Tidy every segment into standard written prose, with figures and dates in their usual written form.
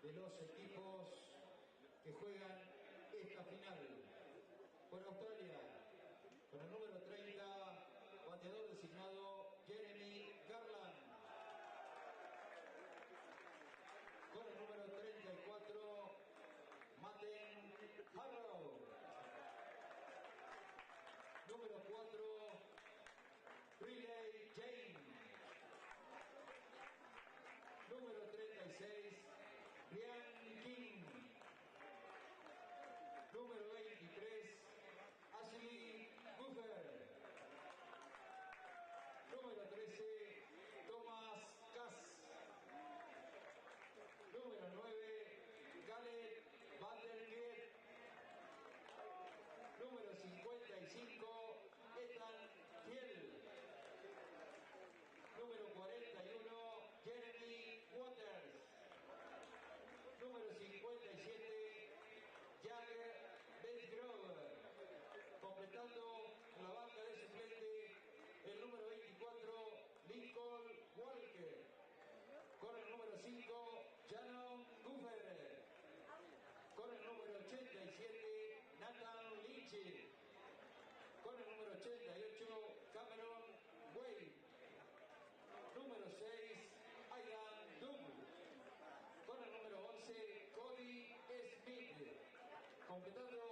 de los equipos que juegan esta final. Por Australia, con el número 30, bateador designado Jeremy Garland. Con el número 34, Matten Harrow. Número 4, Riley Jane. Número 36, Brian King. Número 23, Ashley Buffer. Número 13, Thomas Cass. Número 9, Gareth Vandergeer. Número 55, Ethan Thiel. Número 41, Jeremy Waters. Número 57, Jagger Bedgrove. Completando la banca de suplente, el número 24, Lincoln Walker. Con el número 5, Shannon Guffer. Con el número 87, Nathan Lynch. Con el número 88, Cameron Wade. Número 6, Aidan Doug. Con el número 11, Cody Smith. Completando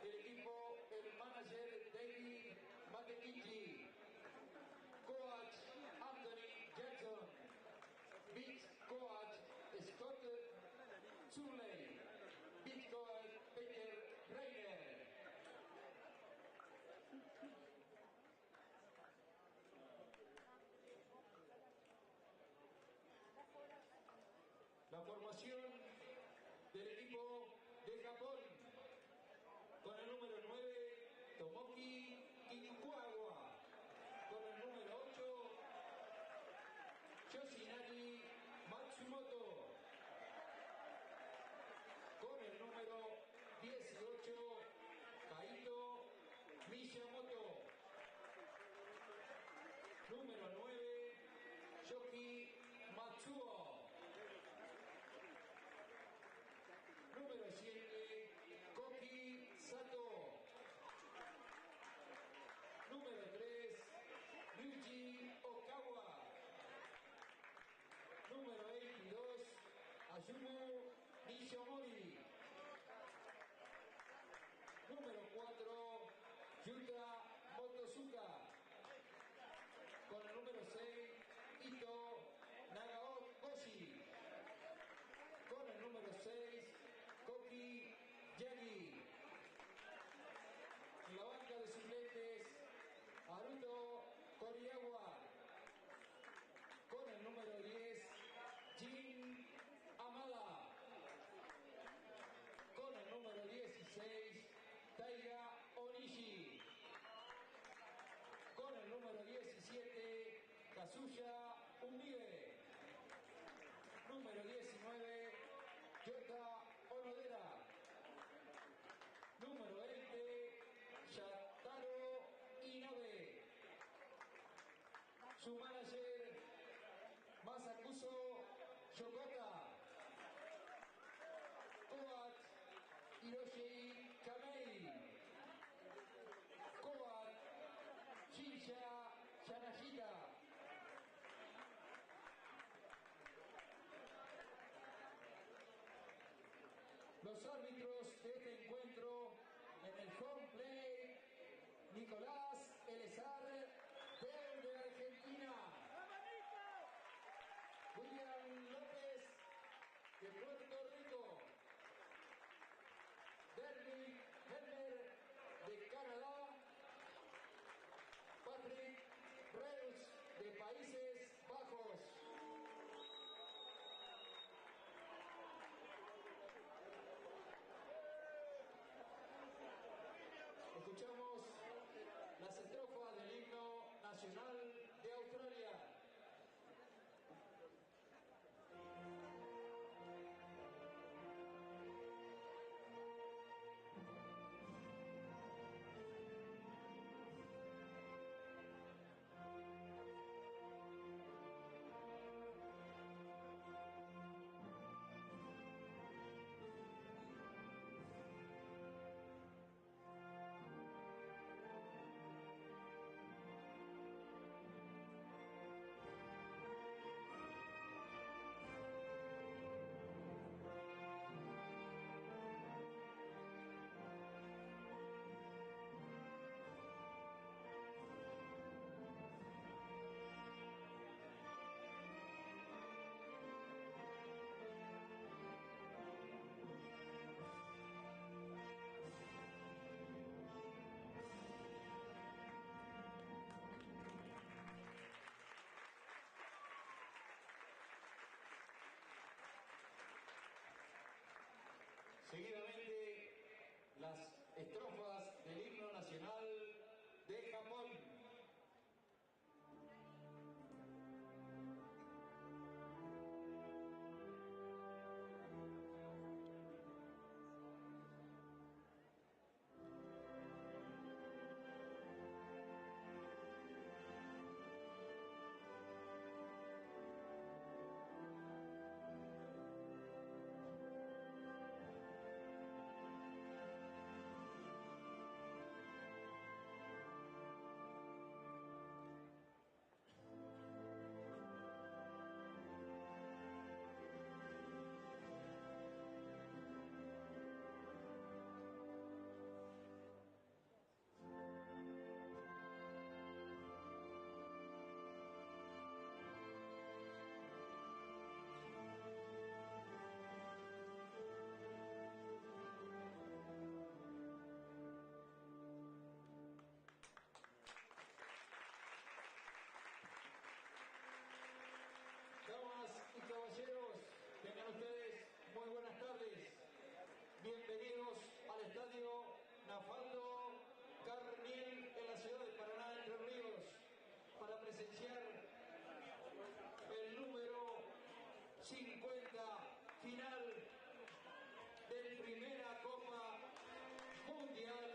el equipo, el manager David McKinney. Coach Anthony Jackson. Beat coach Scott Zuley. Beat coach Peter Reiner. La formación del equipo de Japón, con el número 9, Tomoki Kinukawa. Con el número 8, Yoshinari Matsumoto. Con el número 18, Kaito Miyamoto. Número 9, Yoki Matsuo. Número 7, Koki Sato. Número 3, Ryuji Okawa. Número 22, Ayumu Nishomori. Número 4, Yuta Motosuka. Con el número 6, Ito Nagaoshi. Con el número 6, Koki Yagi. En la banca de suplentes, Haruto Koriyawa. Con el número 10, Jin Amada. Con el número 16, Taiga Onishi. Con el número 17, Kazuya Uribe. Número 19, Yota Onodera. Número 20, Yataro Inoue. Su manager, Masakuso Yokota. Coach, Hiroshi Kamei. Coach, Shinsha Yanagita. Los árbitros de este encuentro en el home play, Nicolás Elezar, de Argentina. William López, de Puerto Rico. Derby Seguidamente, las estrofas del himno nacional de Japón. Damas y caballeros, tengan ustedes muy buenas tardes. Bienvenidos al estadio Nafaldo Cargnel en la ciudad de Paraná, Entre Ríos, para presenciar el número 50 final de Primera Copa Mundial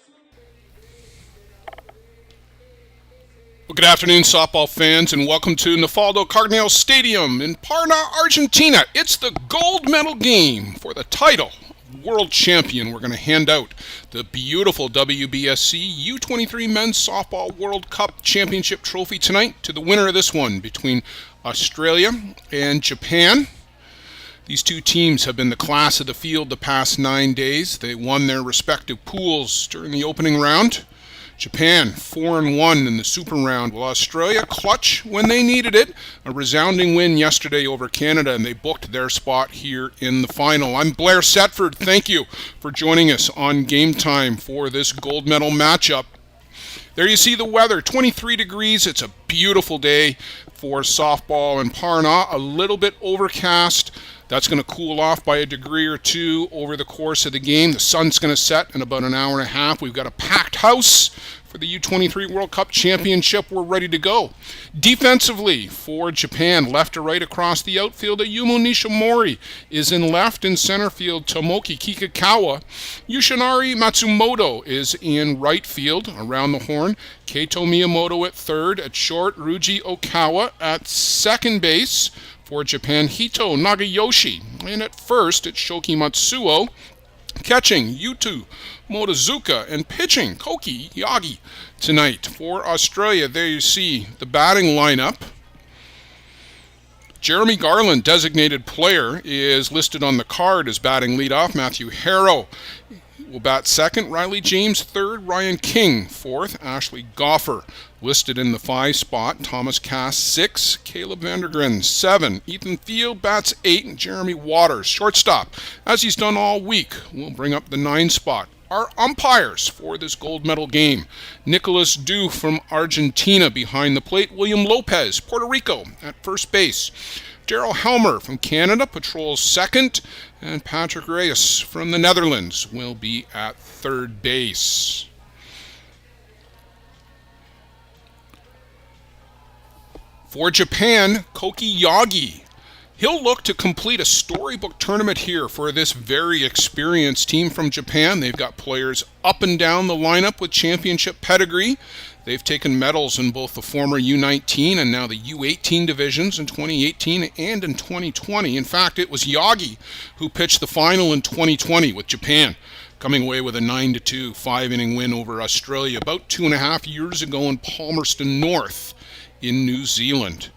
Sub-23 de la WBSC. Well, good afternoon, softball fans, and welcome to Nafaldo Cargnel Stadium in Paraná, Argentina. It's the gold medal game for the title world champion. We're going to hand out the beautiful WBSC U-23 Men's Softball World Cup Championship trophy tonight to the winner of this one between Australia and Japan. These two teams have been the class of the field the past 9 days. They won their respective pools during the opening round. Japan 4-1 in the super round, while Australia clutch when they needed it. A resounding win yesterday over Canada, and they booked their spot here in the final. I'm Blair Setford. Thank you for joining us on Game Time for this gold medal matchup. There you see the weather, 23 degrees. It's a beautiful day for softball in Paraná. A little bit overcast. That's going to cool off by a degree or two over the course of the game. The sun's going to set in about an hour and a half. We've got a packed house for the U-23 World Cup Championship. We're ready to go. Defensively for Japan, left to right across the outfield, Ayumu Nishimori is in left. In center field, Tomoki Kikakawa. Yoshinari Matsumoto is in right field. Around the horn, Keito Miyamoto at third. At short, Ryuji Okawa at second base. For Japan, Hito Nagayoshi. And at first, it's Shoki Matsuo. Catching, Yuto Motozuka. And pitching, Koki Yagi tonight. For Australia, there you see the batting lineup. Jeremy Garland, designated player, is listed on the card as batting leadoff. Matthew Harrow will bat second. Riley James third. Ryan King fourth. Ashley Goffer listed in the 5 spot. Thomas Cass 6. Caleb Vandergren 7. Ethan Field bats 8. And Jeremy Waters, shortstop, as he's done all week, will bring up the 9 spot. Our umpires for this gold medal game: Nicholas Du from Argentina behind the plate. William Lopez, Puerto Rico, at first base. Daryl Helmer from Canada patrols second, and Patrick Reyes from the Netherlands will be at third base. For Japan, Koki Yagi. He'll look to complete a storybook tournament here for this very experienced team from Japan. They've got players up and down the lineup with championship pedigree. They've taken medals in both the former U-19 and now the U-18 divisions in 2018 and in 2020. In fact, it was Yagi who pitched the final in 2020 with Japan coming away with a 9-2 5-inning win over Australia about 2.5 years ago in Palmerston North in New Zealand.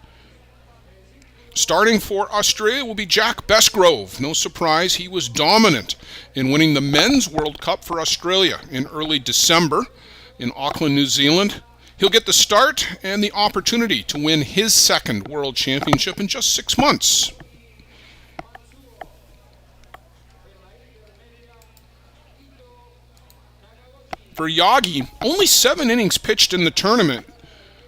Starting for Australia will be Jack Besgrove. No surprise, he was dominant in winning the Men's World Cup for Australia in early December in Auckland, New Zealand. He'll get the start and the opportunity to win his second World Championship in just 6 months. For Yagi, only 7 innings pitched in the tournament.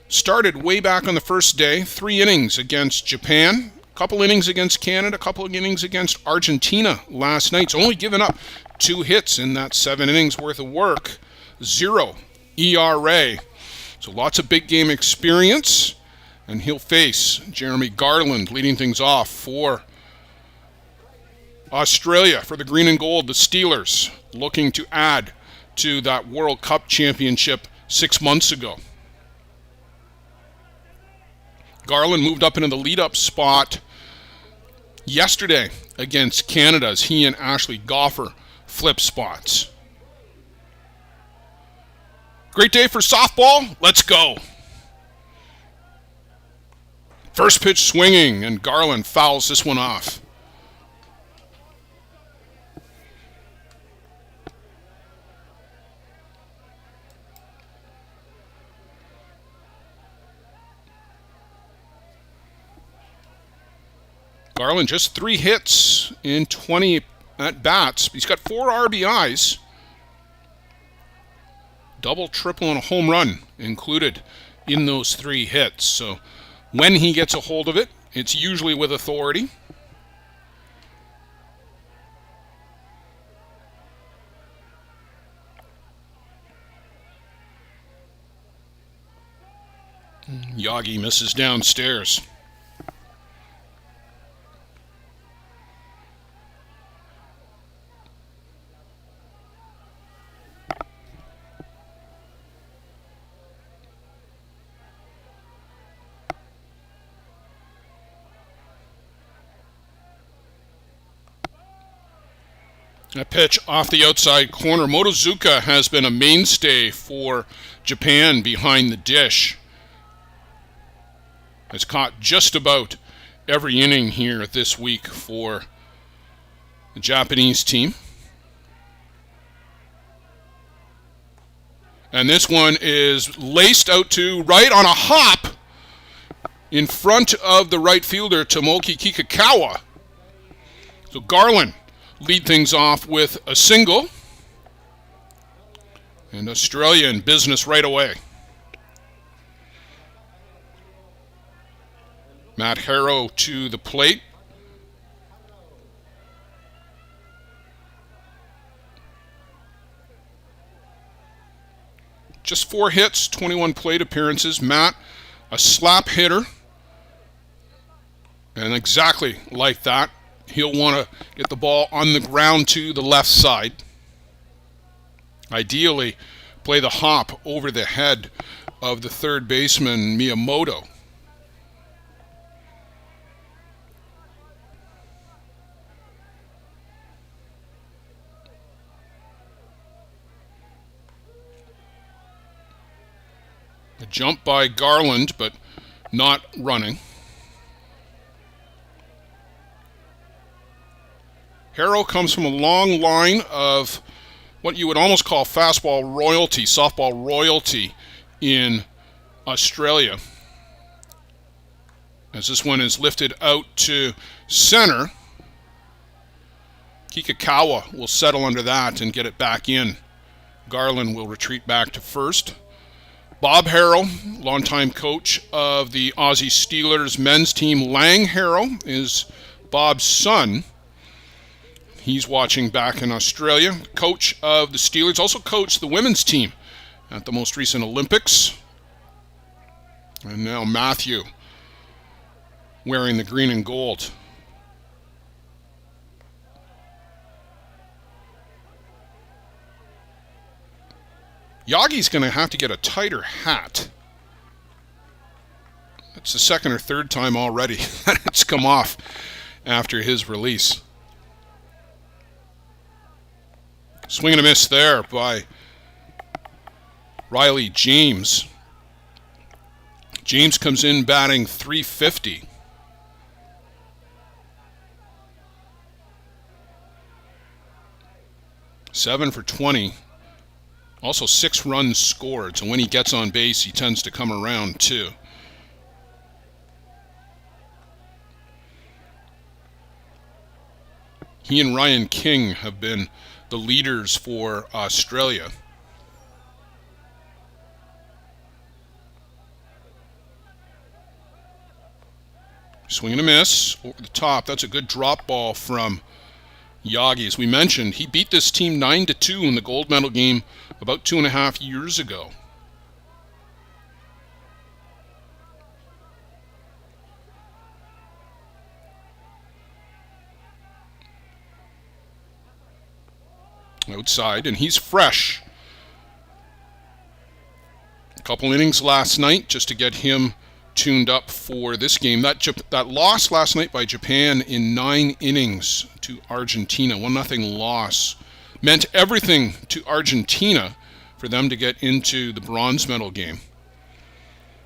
Started way back on the first day, 3 innings against Japan, Couple innings against Canada, couple of innings against Argentina last night. He's only given up 2 hits in that 7 innings worth of work. 0 ERA. So lots of big game experience. And he'll face Jeremy Garland leading things off for Australia for the green and gold. The Steelers looking to add to that World Cup championship 6 months ago. Garland moved up into the lead-up spot yesterday against Canada as he and Ashley Goffer flip spots. Great day for softball. Let's go. First pitch swinging, and Garland fouls this one off. Garland just 3 hits in 20 at-bats. He's got 4 RBIs. Double, triple, and a home run included in those 3 hits. So when he gets a hold of it, it's usually with authority. Yagi misses downstairs. A pitch off the outside corner. Motozuka has been a mainstay for Japan behind the dish. Has caught just about every inning here this week for the Japanese team. And this one is laced out to right on a hop in front of the right fielder, Tomoki Kikakawa. So Garland lead things off with a single. And Australia in business right away. Matt Harrow to the plate. Just 4 hits, 21 plate appearances. Matt, a slap hitter. And exactly like that, he'll want to get the ball on the ground to the left side. Ideally, play the hop over the head of the third baseman, Miyamoto. A jump by Garland, but not running. Harrow comes from a long line of what you would almost call fastball royalty, softball royalty in Australia. As this one is lifted out to center, Kikakawa will settle under that and get it back in. Garland will retreat back to first. Bob Harrow, longtime coach of the Aussie Steelers men's team. Lang Harrow is Bob's son. He's watching back in Australia. Coach of the Steelers, also coached the women's team at the most recent Olympics. And now Matthew wearing the green and gold. Yagi's going to have to get a tighter hat. It's the second or third time already that it's come off after his release. Swing and a miss there by Riley James. James comes in batting .350. Seven for 20. Also 6 runs scored, so when he gets on base, he tends to come around too. He and Ryan King have been the leaders for Australia. Swing and a miss over the top. That's a good drop ball from Yagi. As we mentioned, he beat this team 9-2 in the gold medal game about 2.5 years ago. Outside, and he's fresh. A couple innings last night just to get him tuned up for this game. That loss last night by Japan in 9 innings to Argentina, 1-0 loss, meant everything to Argentina for them to get into the bronze medal game.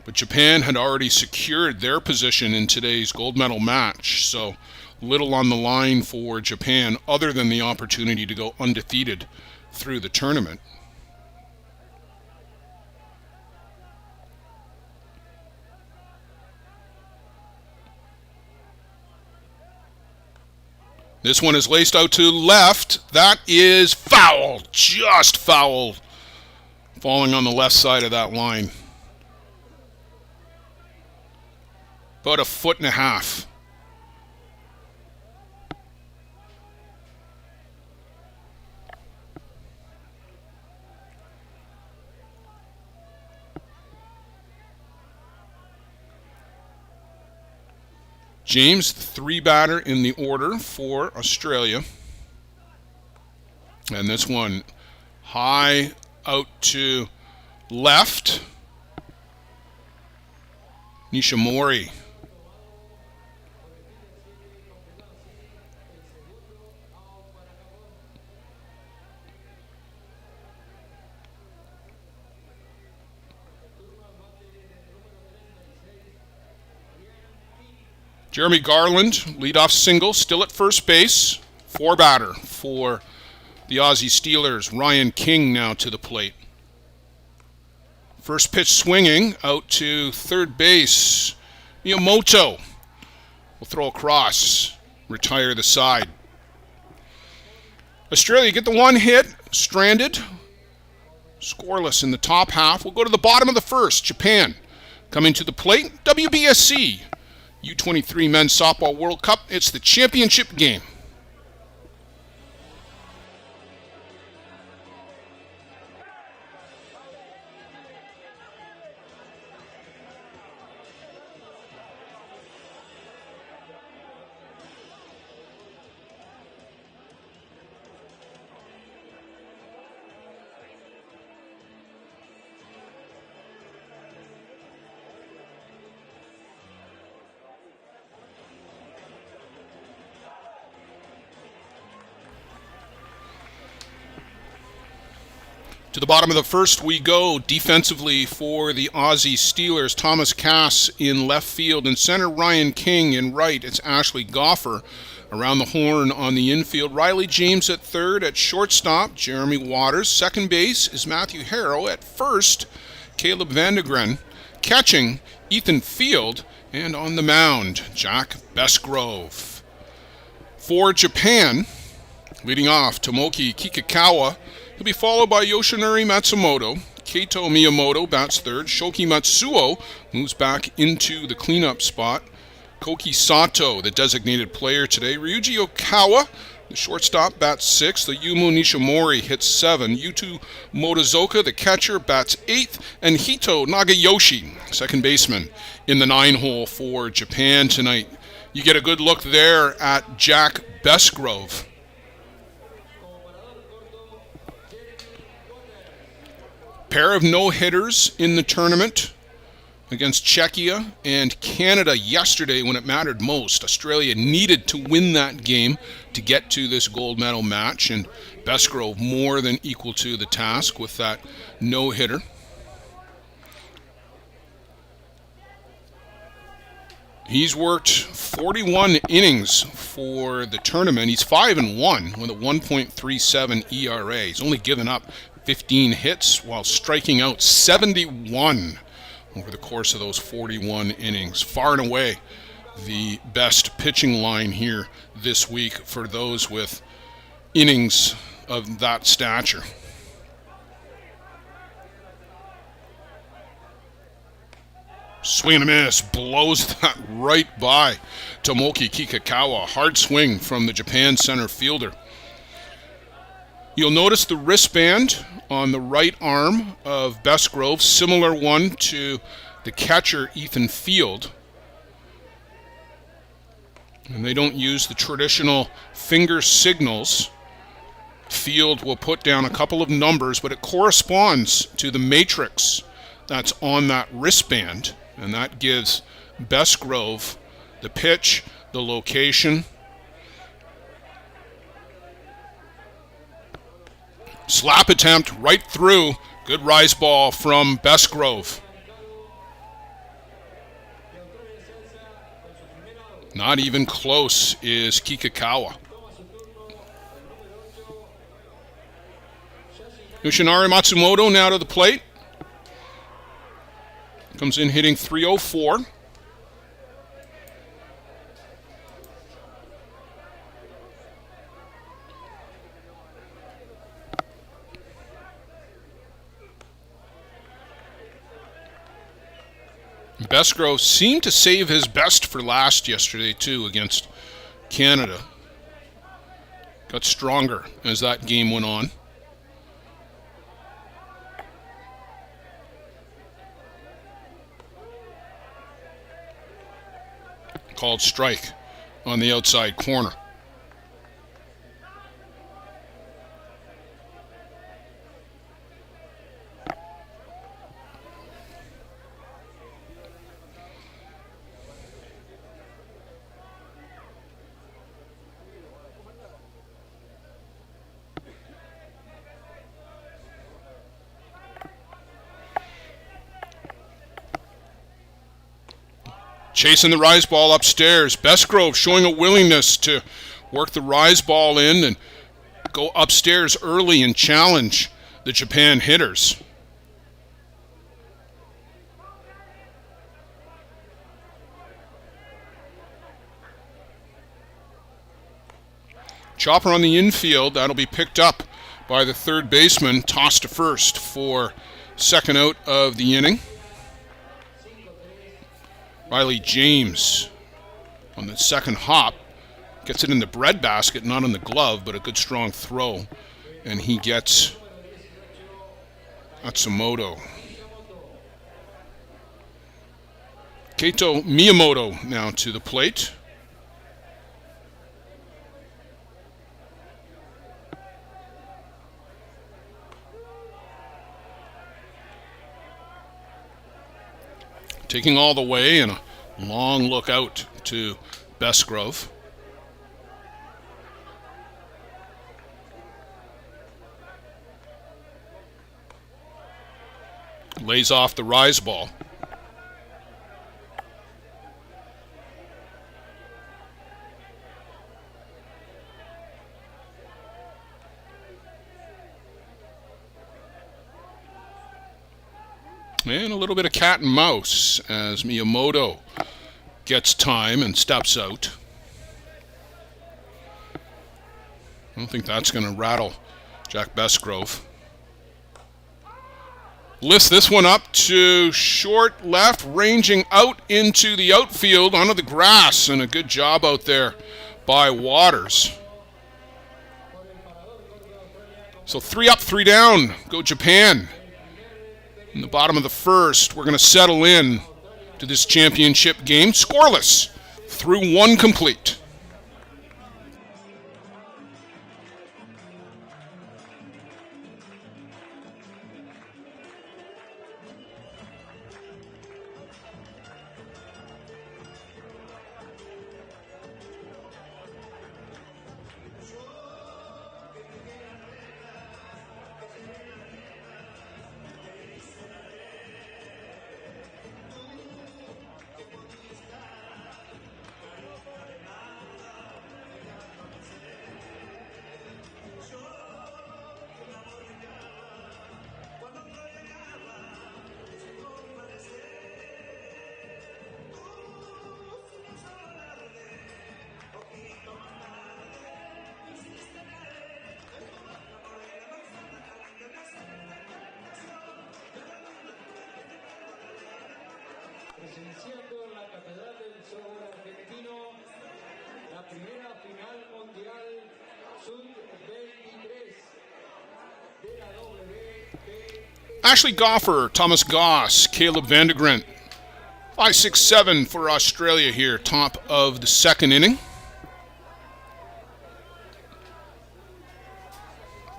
But Japan had already secured their position in today's gold medal match, so little on the line for Japan other than the opportunity to go undefeated through the tournament. This one is laced out to left. That is foul. Just foul. Falling on the left side of that line. About 1.5 feet. James, the 3-batter in the order for Australia. And this one high out to left. Nishimori. Jeremy Garland, leadoff single, still at first base. 4-batter for the Aussie Steelers. Ryan King now to the plate. First pitch swinging out to third base. Miyamoto will throw across, retire the side. Australia get the 1 hit, stranded, scoreless in the top half. We'll go to the bottom of the first. Japan coming to the plate. WBSC. U-23 Men's Softball World Cup. It's the championship game. To the bottom of the first we go. Defensively for the Aussie Steelers, Thomas Cass in left field. In center, Ryan King. In right, it's Ashley Goffer. Around the horn on the infield, Riley James at third. At shortstop, Jeremy Waters. Second base is Matthew Harrow. At first, Caleb Vandegren. Catching, Ethan Field. And on the mound, Jack Besgrove. For Japan, leading off, Tomoki Kikikawa. He'll be followed by Yoshinori Matsumoto. Keito Miyamoto bats third. Shoki Matsuo moves back into the cleanup spot. Koki Sato, the designated player today. Ryuji Okawa, the shortstop, bats sixth. The Yumu Nishimori hits 7. Yuto Motozoka, the catcher, bats 8th. And Hito Nagayoshi, second baseman, in the 9-hole for Japan tonight. You get a good look there at Jack Besgrove. Pair of no-hitters in the tournament against Czechia and Canada yesterday when it mattered most. Australia needed to win that game to get to this gold medal match, and Besgrove more than equal to the task with that no-hitter. He's worked 41 innings for the tournament. He's 5-1 with a 1.37 ERA. He's only given up 15 hits while striking out 71 over the course of those 41 innings. Far and away the best pitching line here this week for those with innings of that stature. Swing and a miss. Blows that right by Tomoki Kikakawa. Hard swing from the Japan center fielder. You'll notice the wristband on the right arm of Bestgrove, similar one to the catcher Ethan Field. And they don't use the traditional finger signals. Field will put down a couple of numbers, but it corresponds to the matrix that's on that wristband. And that gives Bestgrove the pitch, the location. Slap attempt right through. Good rise ball from Bestgrove. Not even close is Kikakawa. Yoshinari Matsumoto now to the plate. Comes in hitting .304. Bestgrove seemed to save his best for last yesterday, too, against Canada. Got stronger as that game went on. Called strike on the outside corner. Chasing the rise ball upstairs. Bestgrove showing a willingness to work the rise ball in and go upstairs early and challenge the Japan hitters. Chopper on the infield. That'll be picked up by the third baseman. Tossed to first for second out of the inning. Riley James on the second hop gets it in the breadbasket, not in the glove, but a good strong throw. And he gets Matsumoto. Keito Miyamoto now to the plate. Taking all the way and a long look out to Bestgrove. Lays off the rise ball. And a little bit of cat and mouse as Miyamoto gets time and steps out. I don't think that's going to rattle Jack Bestgrove. Lifts this one up to short left, ranging out into the outfield onto the grass, and a good job out there by Waters. So 3 up, 3 down. Go Japan. In the bottom of the first, we're going to settle in to this championship game scoreless through 1 complete. presenciando en la Catedral del Softball Argentino la primera final mundial sub-23 de la WBSC. Ashley Goffer, Thomas Goss, Caleb Vandegrent. 5-6-7 for Australia here, top of the second inning.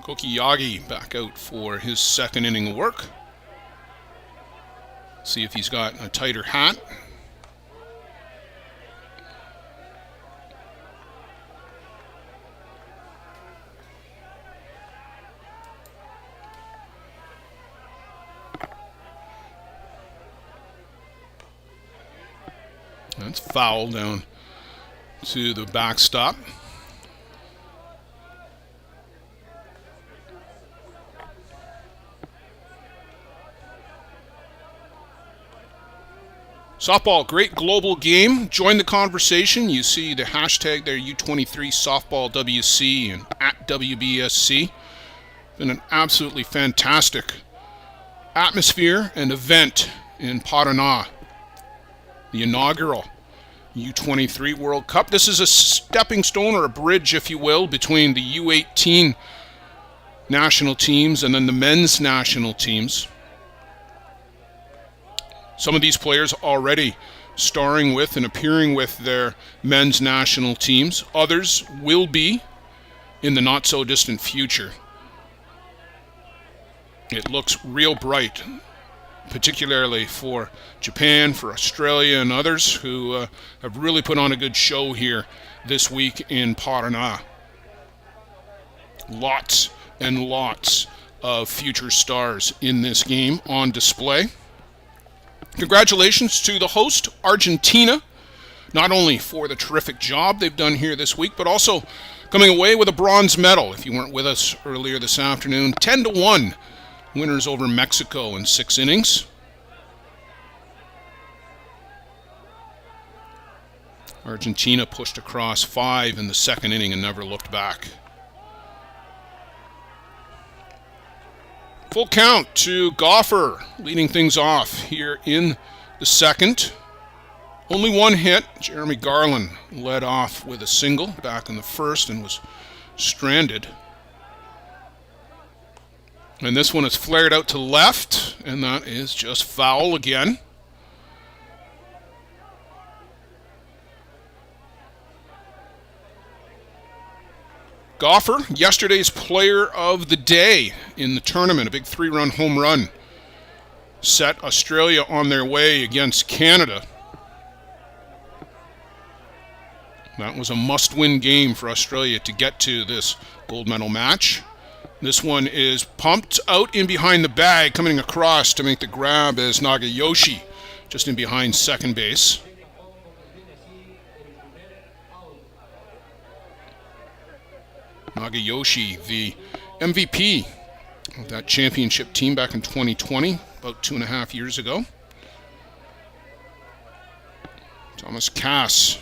Koki Yagi back out for his second inning work. See if he's got a tighter hat. That's foul down to the backstop. Softball, great global game. Join the conversation. You see the hashtag there, U-23 Softball WC and at WBSC. Been an absolutely fantastic atmosphere and event in Paraná. The inaugural U-23 World Cup. This is a stepping stone or a bridge, if you will, between the U-18 national teams and then the men's national teams. Some of these players already starring with and appearing with their men's national teams. Others will be in the not-so-distant future. It looks real bright, particularly for Japan, for Australia, and others who have really put on a good show here this week in Paraná. Lots and lots of future stars in this game on display. Congratulations to the host, Argentina, not only for the terrific job they've done here this week, but also coming away with a bronze medal. If you weren't with us earlier this afternoon, 10-1 winners over Mexico in 6 innings. Argentina pushed across 5 in the second inning and never looked back. Full count to Goffer, leading things off here in the second. Only one hit. Jeremy Garland led off with a single back in the first and was stranded. And this one is flared out to left, and that is just foul again. Goffer, yesterday's player of the day in the tournament, a big 3-run home run, set Australia on their way against Canada. That was a must-win game for Australia to get to this gold medal match. This one is pumped out in behind the bag, coming across to make the grab as Nagayoshi, just in behind second base. Nagayoshi, the MVP of that championship team back in 2020, about 2.5 years ago. Thomas Cass.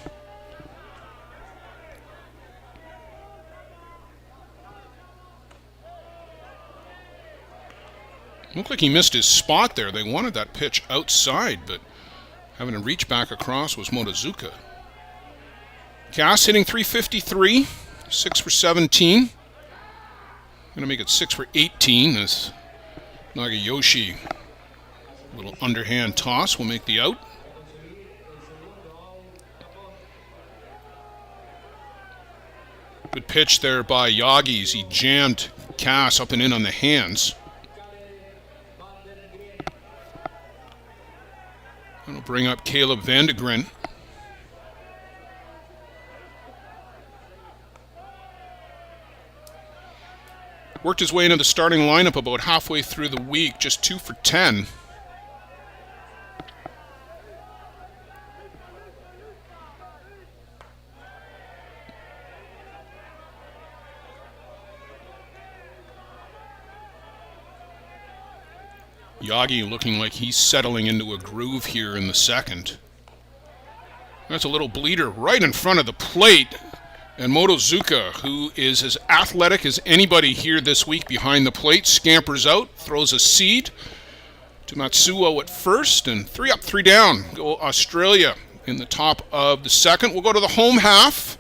Looked like he missed his spot there. They wanted that pitch outside, but having to reach back across was Motozuka. Cass hitting .353. 6 for 17. Going to make it 6 for 18 as Nagayoshi, a little underhand toss, will make the out. Good pitch there by Yagi as he jammed Cass up and in on the hands. That'll bring up Caleb Vandegrent. Worked his way into the starting lineup about halfway through the week, just 2 for 10. Yagi looking like he's settling into a groove here in the second. That's a little bleeder right in front of the plate. And Motozuka, who is as athletic as anybody here this week behind the plate, scampers out, throws a seed to Matsuo at first, and 3 up, 3 down. Go Australia in the top of the second. We'll go to the home half.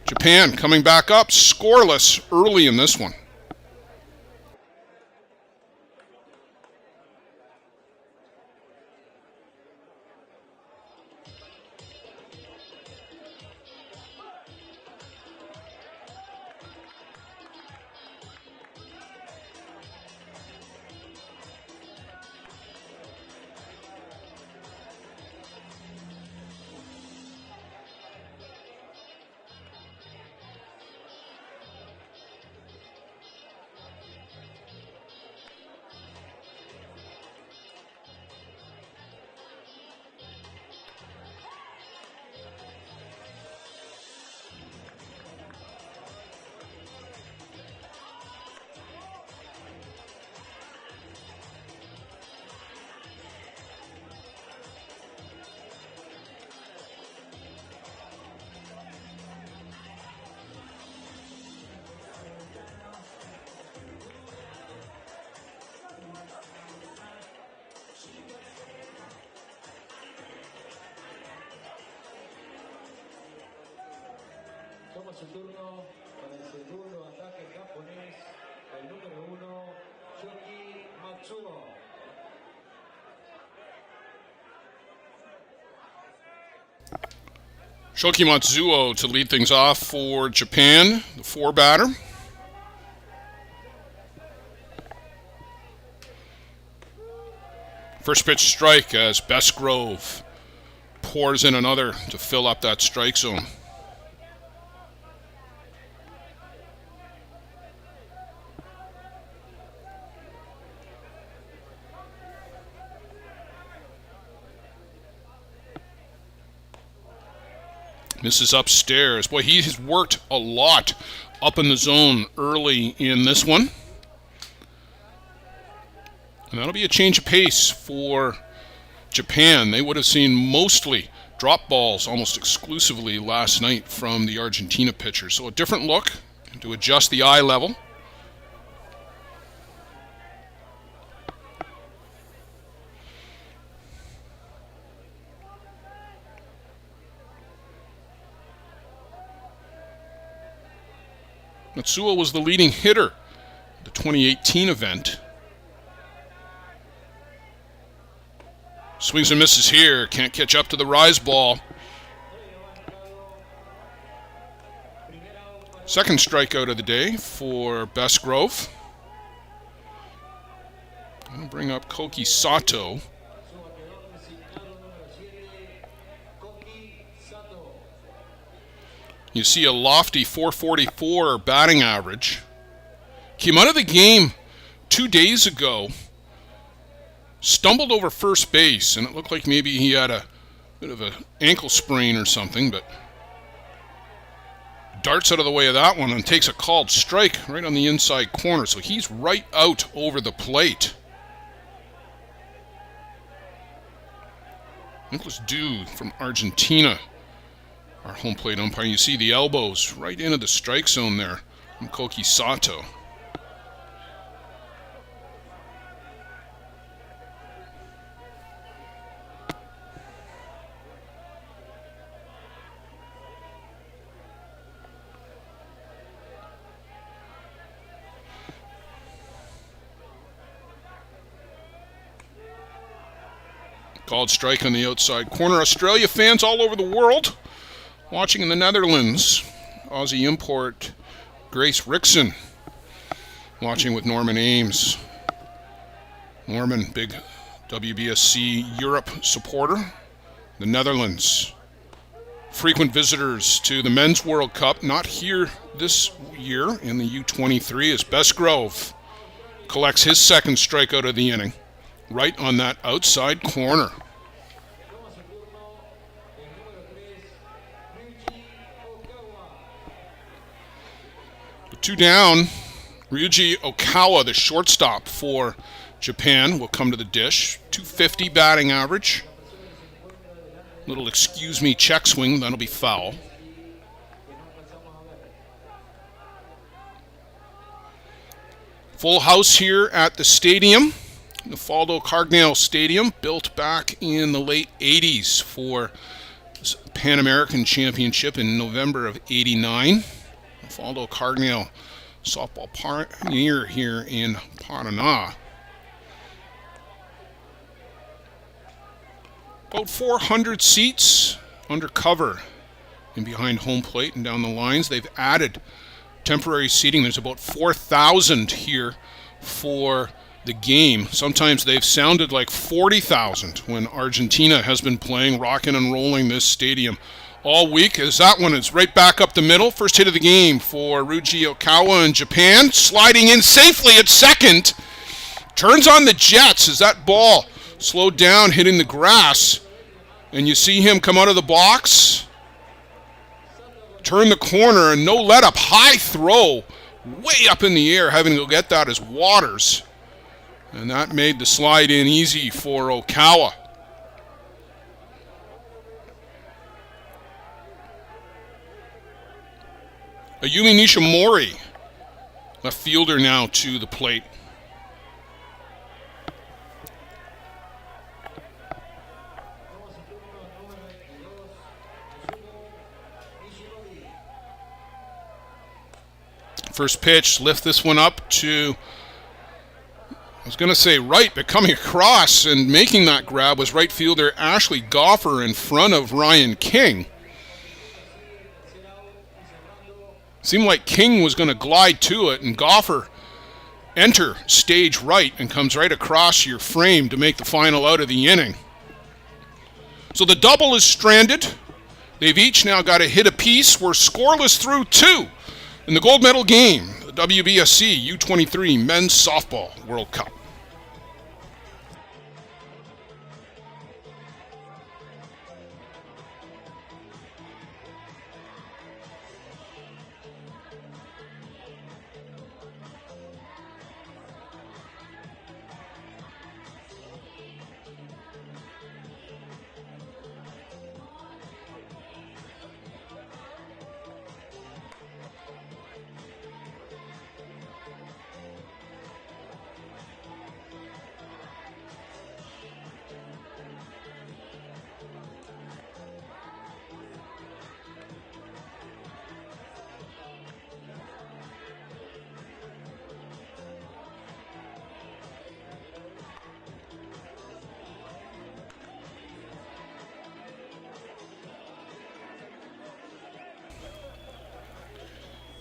Japan coming back up, scoreless early in this one. Toma su turno para el segundo ataque japonés, el número 1, Shoki Matsuo. Shoki Matsuo to lead things off for Japan, the 4 batter. First pitch strike as Bestgrove pours in another to fill up that strike zone. Misses upstairs. Boy, he has worked a lot up in the zone early in this one. And that'll be a change of pace for Japan. They would have seen mostly drop balls almost exclusively last night from the Argentina pitcher. So a different look to adjust the eye level. Matsuo was the leading hitter at the 2018 event. Swings and misses here. Can't catch up to the rise ball. Second strikeout of the day for Bestgrove. I'll bring up Koki Sato. You see a lofty 444 batting average. Came out of the game 2 days ago. Stumbled over first base, and it looked like maybe he had a bit of an ankle sprain or something, but darts out of the way of that one and takes a called strike right on the inside corner. So he's right out over the plate. Nicholas Dew from Argentina, our home plate umpire. You see the elbows right into the strike zone there from Koki Sato. Called strike on the outside corner. Australia fans all over the world watching in the Netherlands. Aussie import Grace Rickson watching with Norman Ames. Norman, big WBSC Europe supporter. The Netherlands, frequent visitors to the Men's World Cup. Not here this year in the U-23 as Bestgrove collects his second strikeout of the inning. Right on that outside corner. The 2 down, Ryuji Okawa, the shortstop for Japan, will come to the dish. 250 batting average. Little excuse me check swing, that'll be foul. Full house here at the stadium. Nafaldo Cargnel Stadium, built back in the late 80s for the Pan American Championship in November of '89. Nafaldo Cargnel softball pioneer here in Paraná. About 400 seats under cover and behind home plate and down the lines. They've added temporary seating. There's about 4,000 here for the game. Sometimes they've sounded like 40,000 when Argentina has been playing, rocking and rolling this stadium all week. As that one is right back up the middle. First hit of the game for Ryuji Okawa in Japan. Sliding in safely at second. Turns on the jets as that ball slowed down, hitting the grass. And you see him come out of the box, turn the corner, and no let up. High throw, way up in the air, having to go get that as Waters. And that made the slide in easy for Okawa. Ayumi Nishimori, left fielder now to the plate. First pitch, lift this one up to, I was going to say right, but coming across and making that grab was right fielder Ashley Goffer in front of Ryan King. Seemed like King was going to glide to it, and Goffer enter stage right and comes right across your frame to make the final out of the inning. So the double is stranded. They've each now got a hit apiece. We're scoreless through two in the gold medal game, the WBSC U-23 Men's Softball World Cup.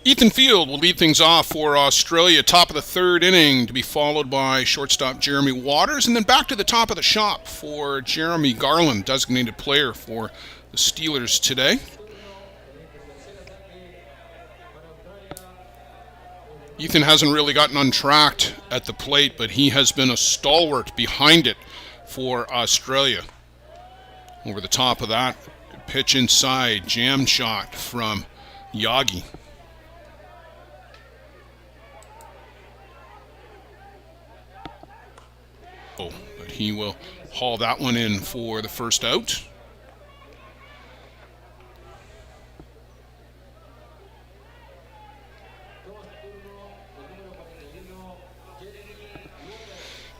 Ethan Field will lead things off for Australia, top of the third inning, to be followed by shortstop Jeremy Waters, and then back to the top of the shop for Jeremy Garland, designated player for the Steelers today. Ethan hasn't really gotten untracked at the plate, but he has been a stalwart behind it for Australia. Over the top of that, pitch inside, jam shot from Yagi. But he will haul that one in for the first out.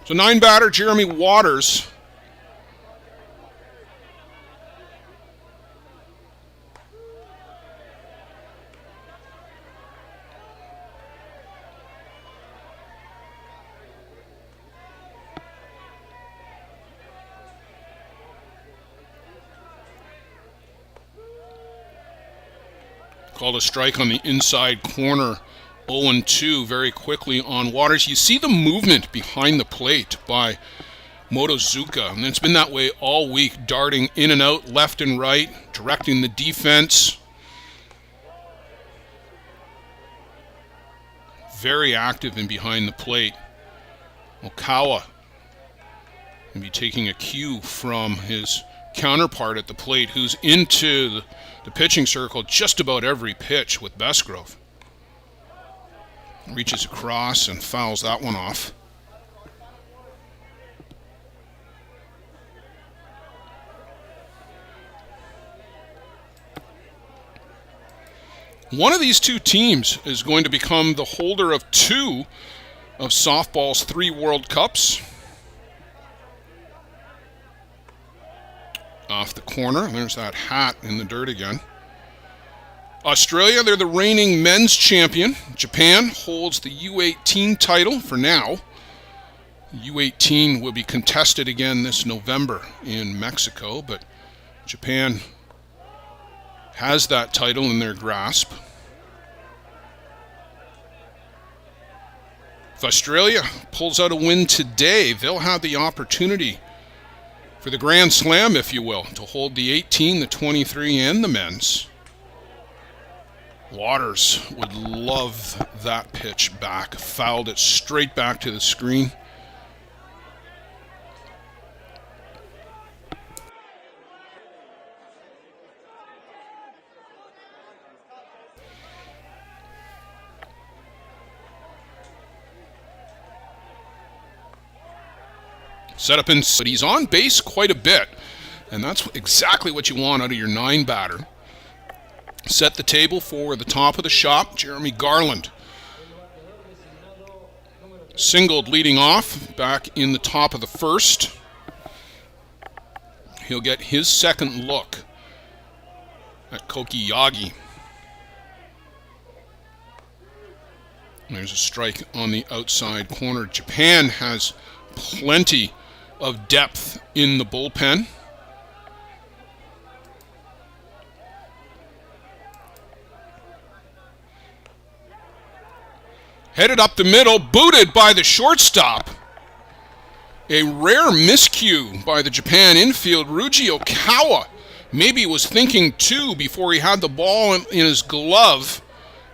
So 9-batter Jeremy Waters. Called a strike on the inside corner. 0-2 very quickly on Waters. You see the movement behind the plate by Motozuka, and it's been that way all week, darting in and out, left and right, directing the defense. Very active in behind the plate. Okawa will be taking a cue from his counterpart at the plate, who's into the pitching circle just about every pitch with Bestgrove. Reaches across and fouls that one off. One of these two teams is going to become the holder of two of softball's 3 World Cups. off the corner. There's that hat in the dirt again. Australia, they're the reigning men's champion. Japan holds the U-18 title for now. U-18 will be contested again this November in Mexico, but Japan has that title in their grasp. If Australia pulls out a win today, they'll have the opportunity for the Grand Slam, if you will, to hold the 18, the 23, and the men's. Waters would love that pitch back. Fouled it straight back to the screen. Set up in, but he's on base quite a bit, and that's exactly what you want out of your 9 batter. Set the table for the top of the shop, Jeremy Garland. Singled leading off back in the top of the first. He'll get his second look at Koki Yagi. There's a strike on the outside corner. Japan has plenty of depth in the bullpen. Headed up the middle, booted by the shortstop. A rare miscue by the Japan infield, Ryuji Okawa. Maybe was thinking two before he had the ball in his glove.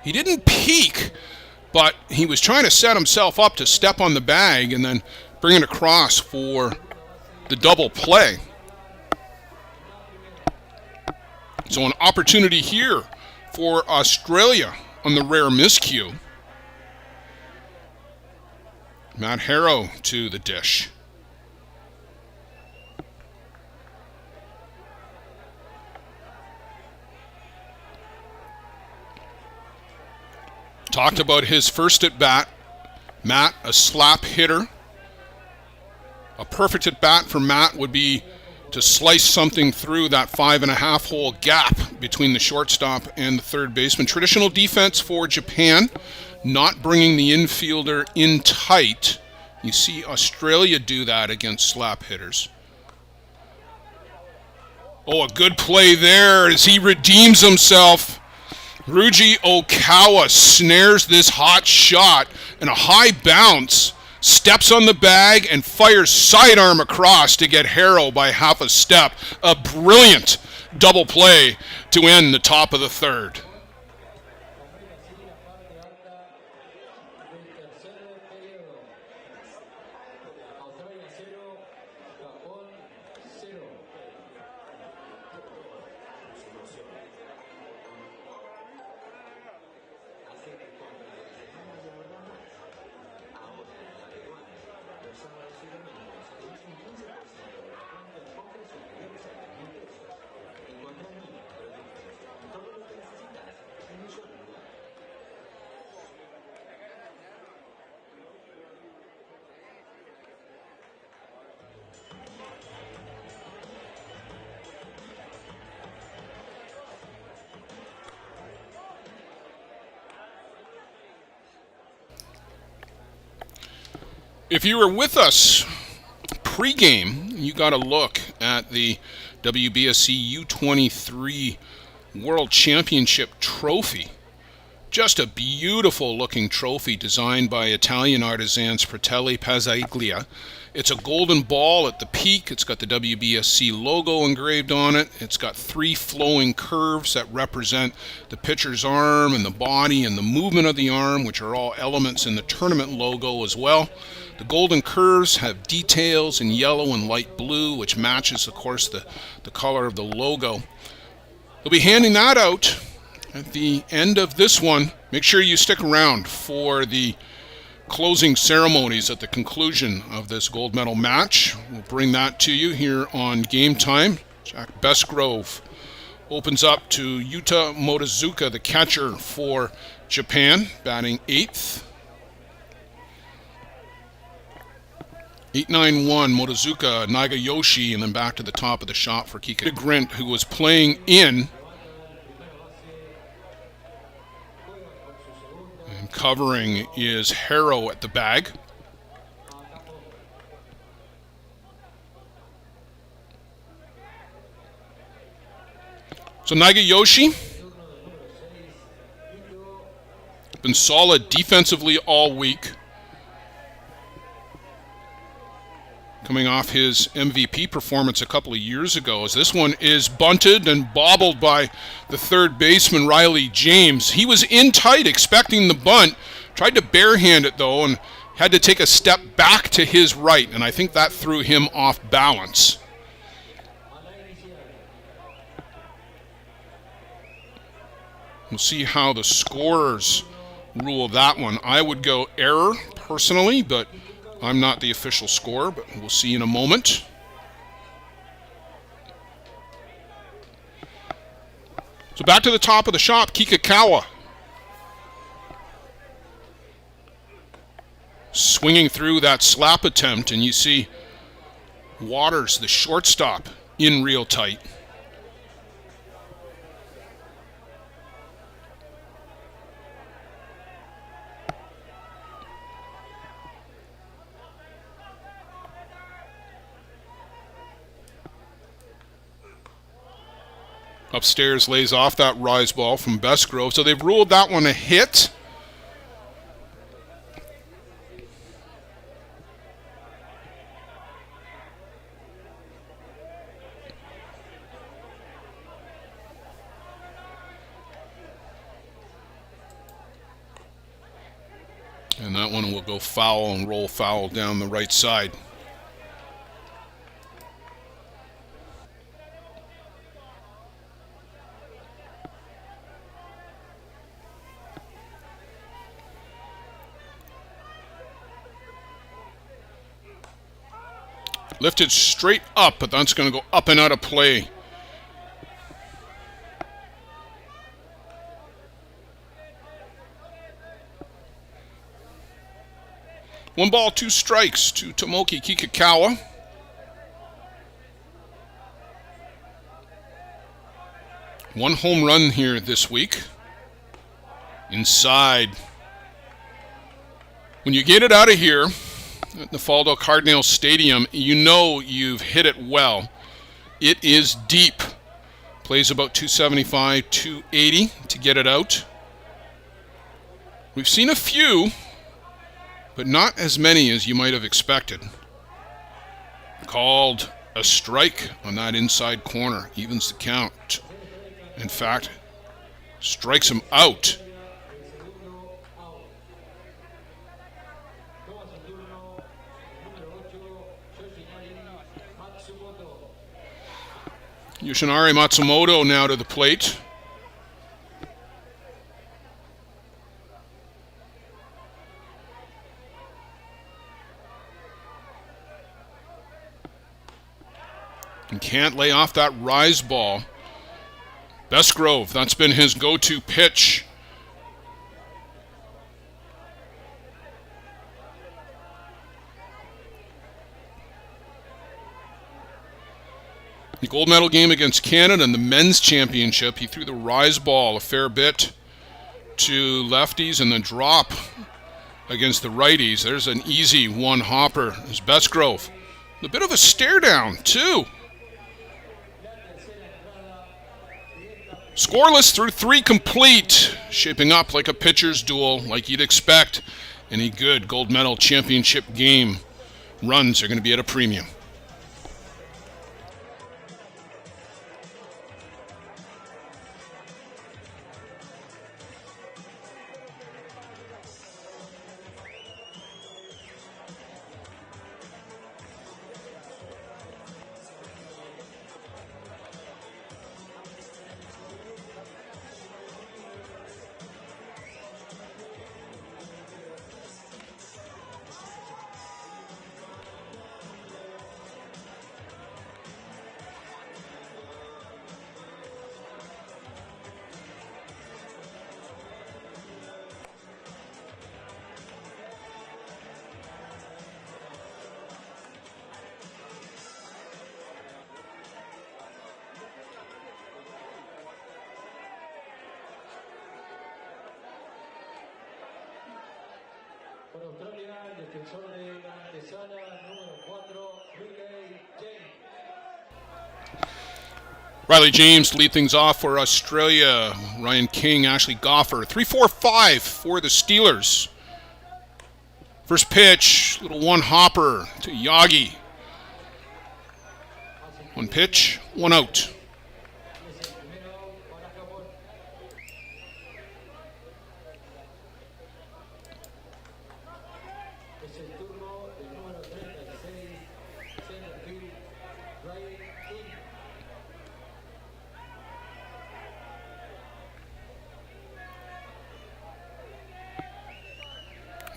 He didn't peek, but he was trying to set himself up to step on the bag and then bring it across for the double play. So an opportunity here for Australia on the rare miscue. Matt Harrow to the dish. Talked about his first at bat. Matt, a slap hitter. A perfect at bat for Matt would be to slice something through that 5.5 hole gap between the shortstop and the third baseman. Traditional defense for Japan, not bringing the infielder in tight. You see Australia do that against slap hitters. Oh, a good play there as he redeems himself. Ryuji Okawa snares this hot shot and a high bounce. Steps on the bag and fires sidearm across to get Harrow by half a step. A brilliant double play to end the top of the third. If you were with us pre-game, you got a look at the WBSC U-23 World Championship trophy. Just a beautiful looking trophy designed by Italian artisans Fratelli Pazzaglia. It's a golden ball at the peak. It's got the WBSC logo engraved on it. It's got 3 flowing curves that represent the pitcher's arm and the body and the movement of the arm, which are all elements in the tournament logo as well. The golden curves have details in yellow and light blue, which matches, of course, the color of the logo. They'll be handing that out at the end of this one. Make sure you stick around for the closing ceremonies at the conclusion of this gold medal match. We'll bring that to you here on Game Time. Jack Bestgrove opens up to Yuta Motozuka, the catcher for Japan, batting 8th. 891 Motozuka Nagayoshi, and then back to the top of the shop for Kika Grint, who was playing in. And covering is Harrow at the bag. So Nagayoshi been solid defensively all week, coming off his MVP performance a couple of years ago, as this one is bunted and bobbled by the third baseman Riley James. He was in tight expecting the bunt, tried to barehand it though, and had to take a step back to his right, and I think that threw him off balance. We'll see how the scorers rule that one. I would go error personally, but I'm not the official scorer, but we'll see in a moment. So back to the top of the shop, Kikakawa. Swinging through that slap attempt, and you see Waters, the shortstop, in real tight. Upstairs lays off that rise ball from Bestgrove. So they've ruled that one a hit. And that one will go foul and roll foul down the right side. Lifted straight up, but that's going to go up and out of play. One ball, two strikes to Tomoki Kikakawa. One home run here this week. Inside. When you get it out of here at Nafaldo Cargnel Stadium, you know you've hit it well. It is deep. Plays about 275, 280 to get it out. We've seen a few, but not as many as you might have expected. Called a strike on that inside corner. Evens the count. In fact, strikes him out. Yoshinari Matsumoto now to the plate. And can't lay off that rise ball. Bestgrove, that's been his go-to pitch. The gold medal game against Canada in the men's championship, he threw the rise ball a fair bit to lefties and the drop against the righties. There's an easy one hopper. There's Bestgrove. A bit of a stare down, too. Scoreless through three complete. Shaping up like a pitcher's duel, like you'd expect. Any good gold medal championship game runs are going to be at a premium. Por Australia, el defensor de la antesala, número 4, Riley James lead things off for Australia. Ryan King, Ashley Goffer. 3-4-5 for the Steelers. First pitch, little one hopper to Yagi. One pitch, one out.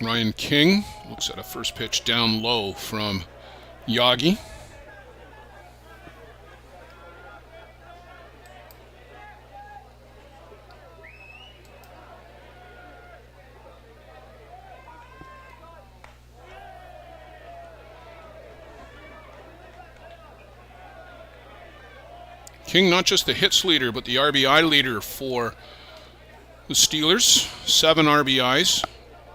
Ryan King looks at a first pitch down low from Yagi. King not just the hits leader, but the RBI leader for the Steelers. 7 RBIs.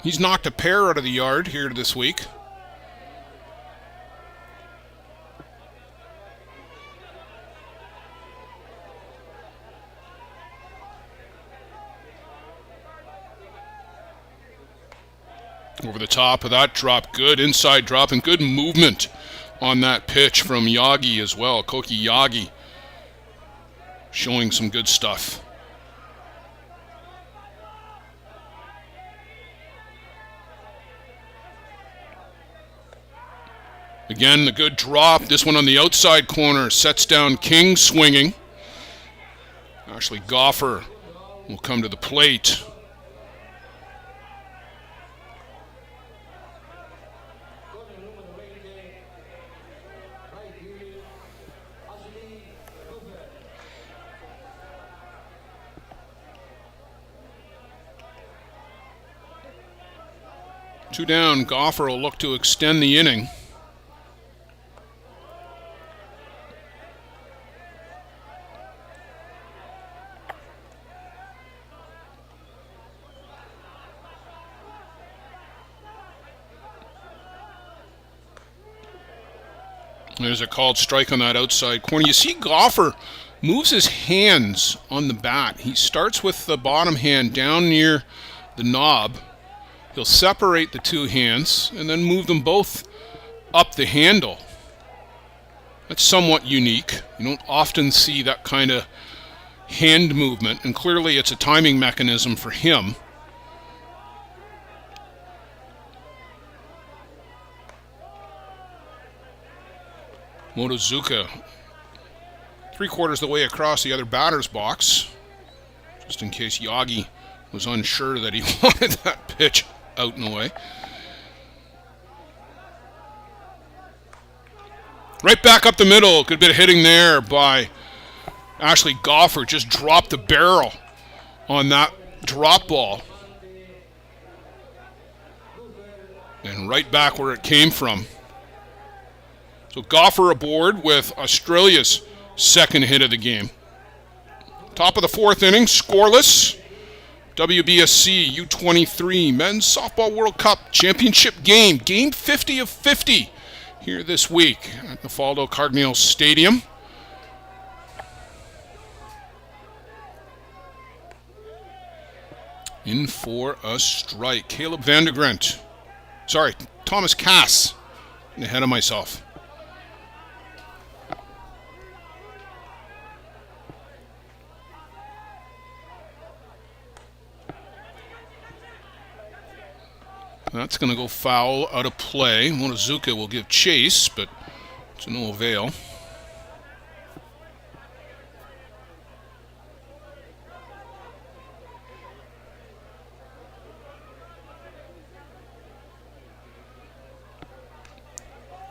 He's knocked a pair out of the yard here this week. Over the top of that drop, good inside drop and good movement on that pitch from Yagi as well. Koki Yagi showing some good stuff. Again, the good drop. This one on the outside corner sets down King swinging. Ashley Goffer will come to the plate. Two down, Goffer will look to extend the inning. There's a called strike on that outside corner. You see Goffer moves his hands on the bat. He starts with the bottom hand down near the knob. He'll separate the two hands and then move them both up the handle. That's somewhat unique. You don't often see that kind of hand movement, and clearly it's a timing mechanism for him. Motozuka, 3/4 the way across the other batter's box, just in case Yagi was unsure that he wanted that pitch out and away. Right back up the middle, good bit of hitting there by Ashley Goffer. Just dropped the barrel on that drop ball. And right back where it came from. So Goffer aboard with Australia's second hit of the game. Top of the 4th inning, scoreless. WBSC U-23 Men's Softball World Cup Championship game. Game 50 of 50 here this week at Nafaldo Cargnel Stadium. In for a strike. Caleb Vandegrent. Sorry, Thomas Cass. I'm ahead of myself. That's going to go foul, out of play. Motozuka will give chase, but to no avail.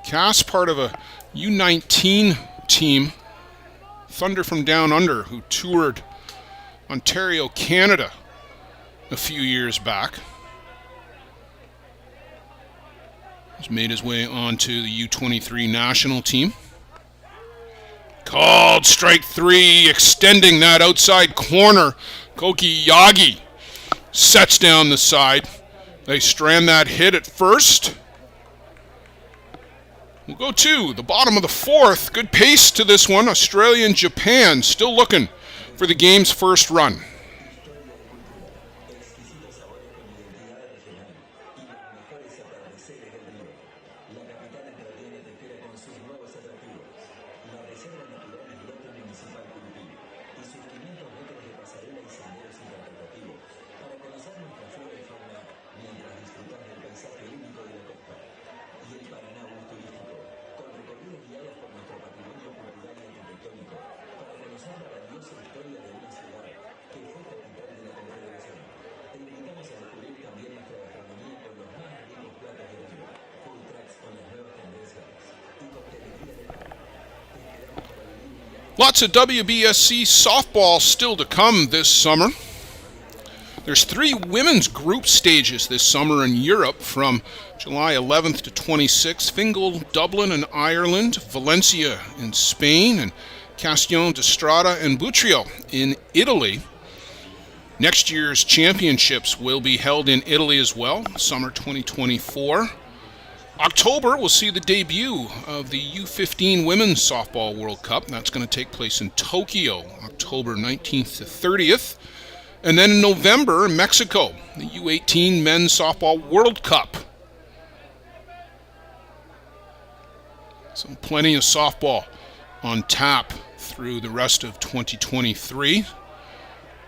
Cass, part of a U-19 team, Thunder from Down Under, who toured Ontario, Canada a few years back. He's made his way onto the U-23 national team. Called strike 3, extending that outside corner. Koki Yagi sets down the side. They strand that hit at first. We'll go to the bottom of the fourth. Good pace to this one. Australia and Japan still looking for the game's first run. Lots of WBSC softball still to come this summer. There's 3 women's group stages this summer in Europe from July 11th to 26th. Fingal, Dublin and Ireland, Valencia in Spain, and Castellón de Strada and Butrio in Italy. Next year's championships will be held in Italy as well, summer 2024. October, we'll see the debut of the U-15 Women's Softball World Cup. That's going to take place in Tokyo, October 19th to 30th. And then in November, Mexico, the U-18 Men's Softball World Cup. So plenty of softball on tap through the rest of 2023.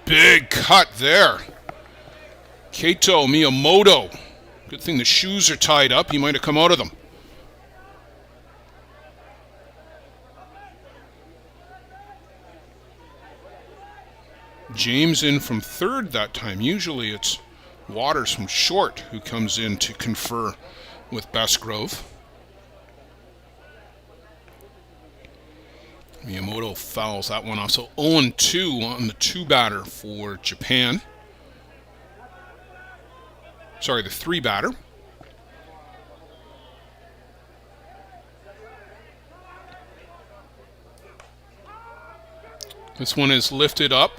Big cut there. Keito Miyamoto. Good thing the shoes are tied up. He might have come out of them. James in from third that time. Usually it's Waters from short who comes in to confer with Bestgrove. Miyamoto fouls that one off. So 0-2 on the 2-batter for Japan. Sorry, the 3-batter. This one is lifted up.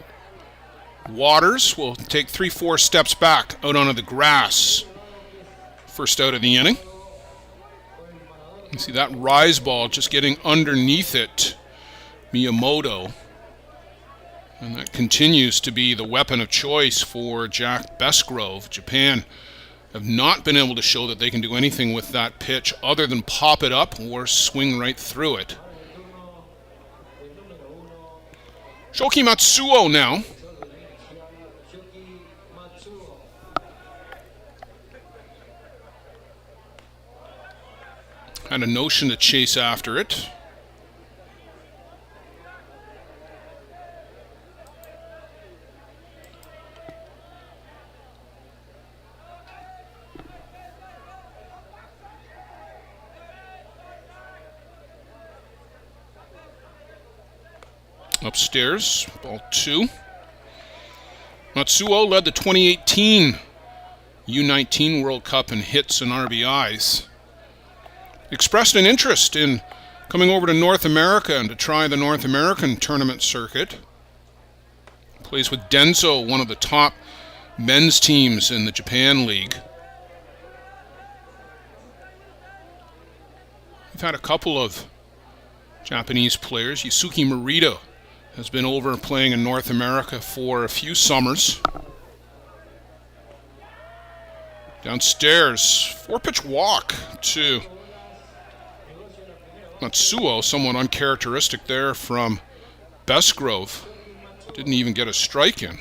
Waters will take 3-4 steps back out onto the grass. First out of the inning. You see that rise ball just getting underneath it. Miyamoto. And that continues to be the weapon of choice for Jack Bestgrove. Japan have not been able to show that they can do anything with that pitch other than pop it up or swing right through it. Shoki Matsuo now. Had a notion to chase after it. Upstairs, ball 2. Matsuo led the 2018 U-19 World Cup in hits and RBIs. Expressed an interest in coming over to North America and to try the North American tournament circuit. Plays with Denso, one of the top men's teams in the Japan League. We've had a couple of Japanese players. Yusuke Morita has been over playing in North America for a few summers. Downstairs, 4-pitch walk to Matsuo, somewhat uncharacteristic there from Bestgrove. Didn't even get a strike in.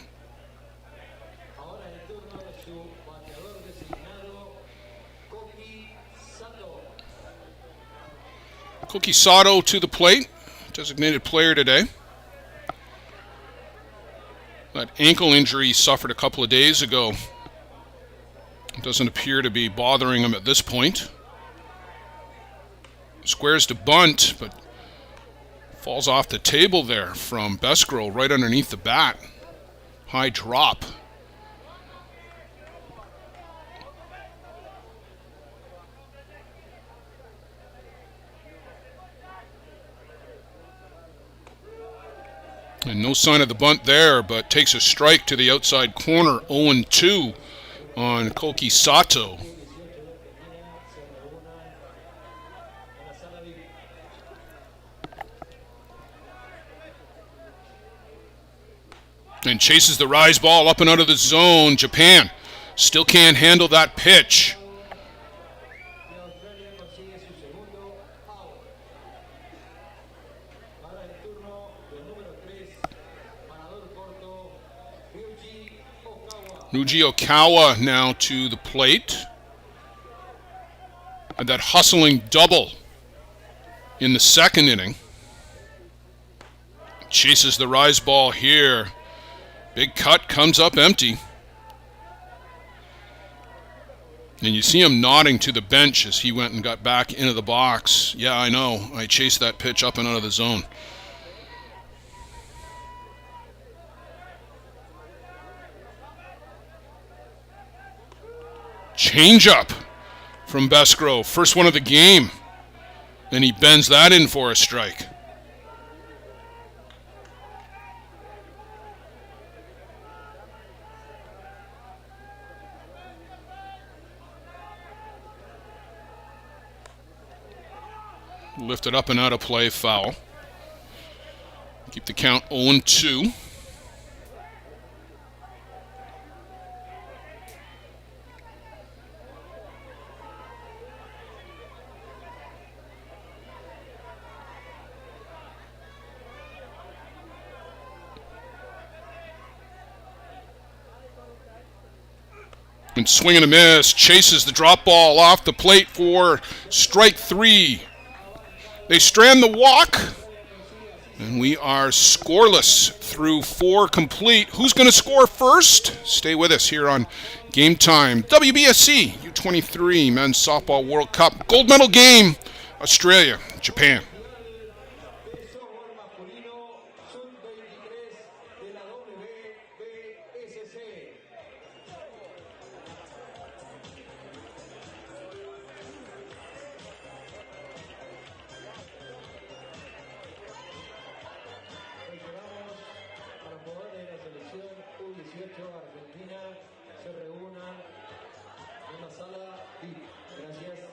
Koki Sato to the plate, designated player today. That ankle injury he suffered a couple of days ago doesn't appear to be bothering him at this point. Squares to bunt, but falls off the table there from Bestgrove right underneath the bat. High drop. And no sign of the bunt there, but takes a strike to the outside corner. 0-2 on Koki Sato. And chases the rise ball up and out of the zone. Japan still can't handle that pitch. Ryuji Okawa now to the plate. And that hustling double in the second inning. Chases the rise ball here. Big cut, comes up empty. And you see him nodding to the bench as he went and got back into the box. Yeah, I know. I chased that pitch up and out of the zone. Changeup from Besgrove. First one of the game. And he bends that in for a strike. Lifted up and out of play, foul. Keep the count 0-2. And swing and a miss, chases the drop ball off the plate for strike 3. They strand the walk, and we are scoreless through 4 complete. Who's going to score first? Stay with us here on Game Time. WBSC U-23 Men's Softball World Cup gold medal game. Australia, Japan. Argentina se reúnan en la sala VIP. Gracias.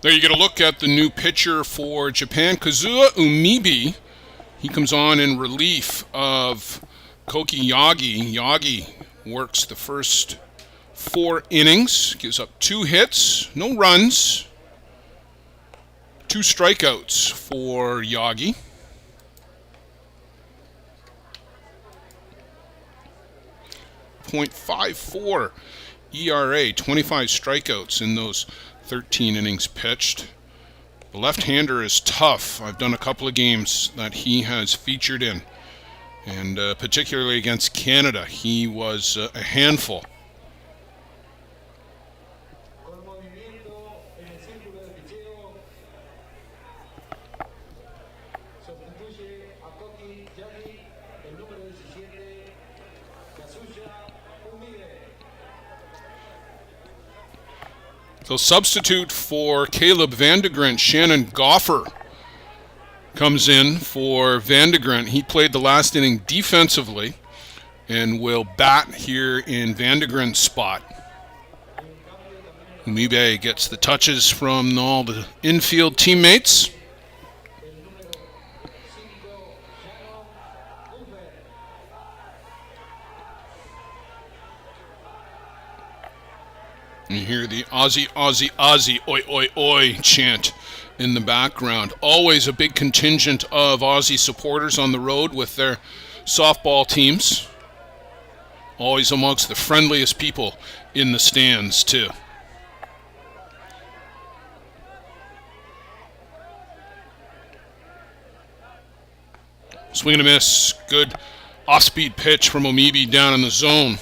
There you get a look at the new pitcher for Japan, Kazuya Umibe. He comes on in relief of Koki Yagi. Yagi works the first 4 innings, gives up 2 hits, no runs, 2 strikeouts for Yagi. .54 ERA, 25 strikeouts in those 13 innings pitched. The left-hander is tough. I've done a couple of games that he has featured in, and particularly against Canada, he was a handful. So substitute for Caleb Vandegrent, Shannon Goffer comes in for Vandegrent. He played the last inning defensively and will bat here in Vandegrent's spot. Umibe gets the touches from all the infield teammates. You hear the Aussie, Aussie, Aussie, oi, oi, oi chant in the background. Always a big contingent of Aussie supporters on the road with their softball teams. Always amongst the friendliest people in the stands, too. Swing and a miss. Good off-speed pitch from Omibi down in the zone.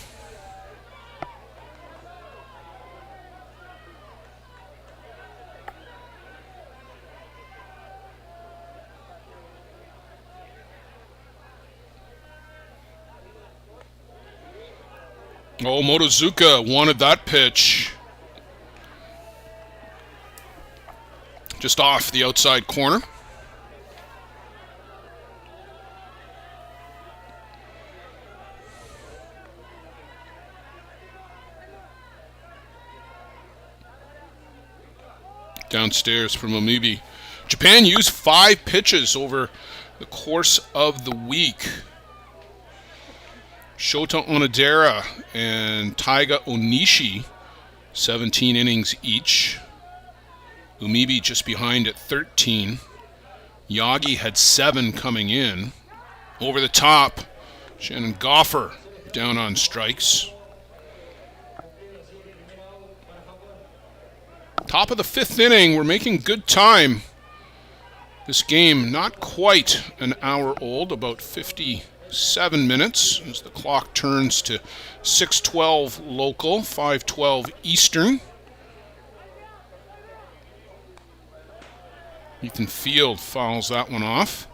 Oh, Motozuka wanted that pitch. Just off the outside corner. Downstairs from Omibi. Japan used 5 pitches over the course of the week. Shota Onodera and Taiga Onishi, 17 innings each. Omibi just behind at 13. Yagi had 7 coming in. Over the top, Shannon Goffer down on strikes. Top of the 5th inning, we're making good time. This game not quite an hour old, about 57 minutes as the clock turns to 6:12 local, 5:12 Eastern. Ethan Field fouls that one off.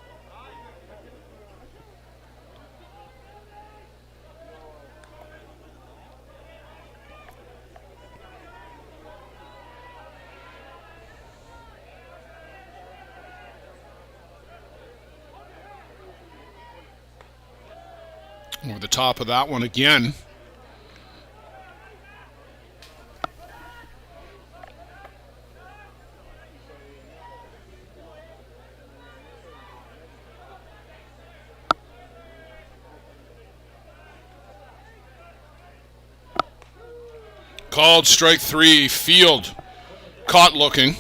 Over the top of that one again. Called strike 3. Field caught looking.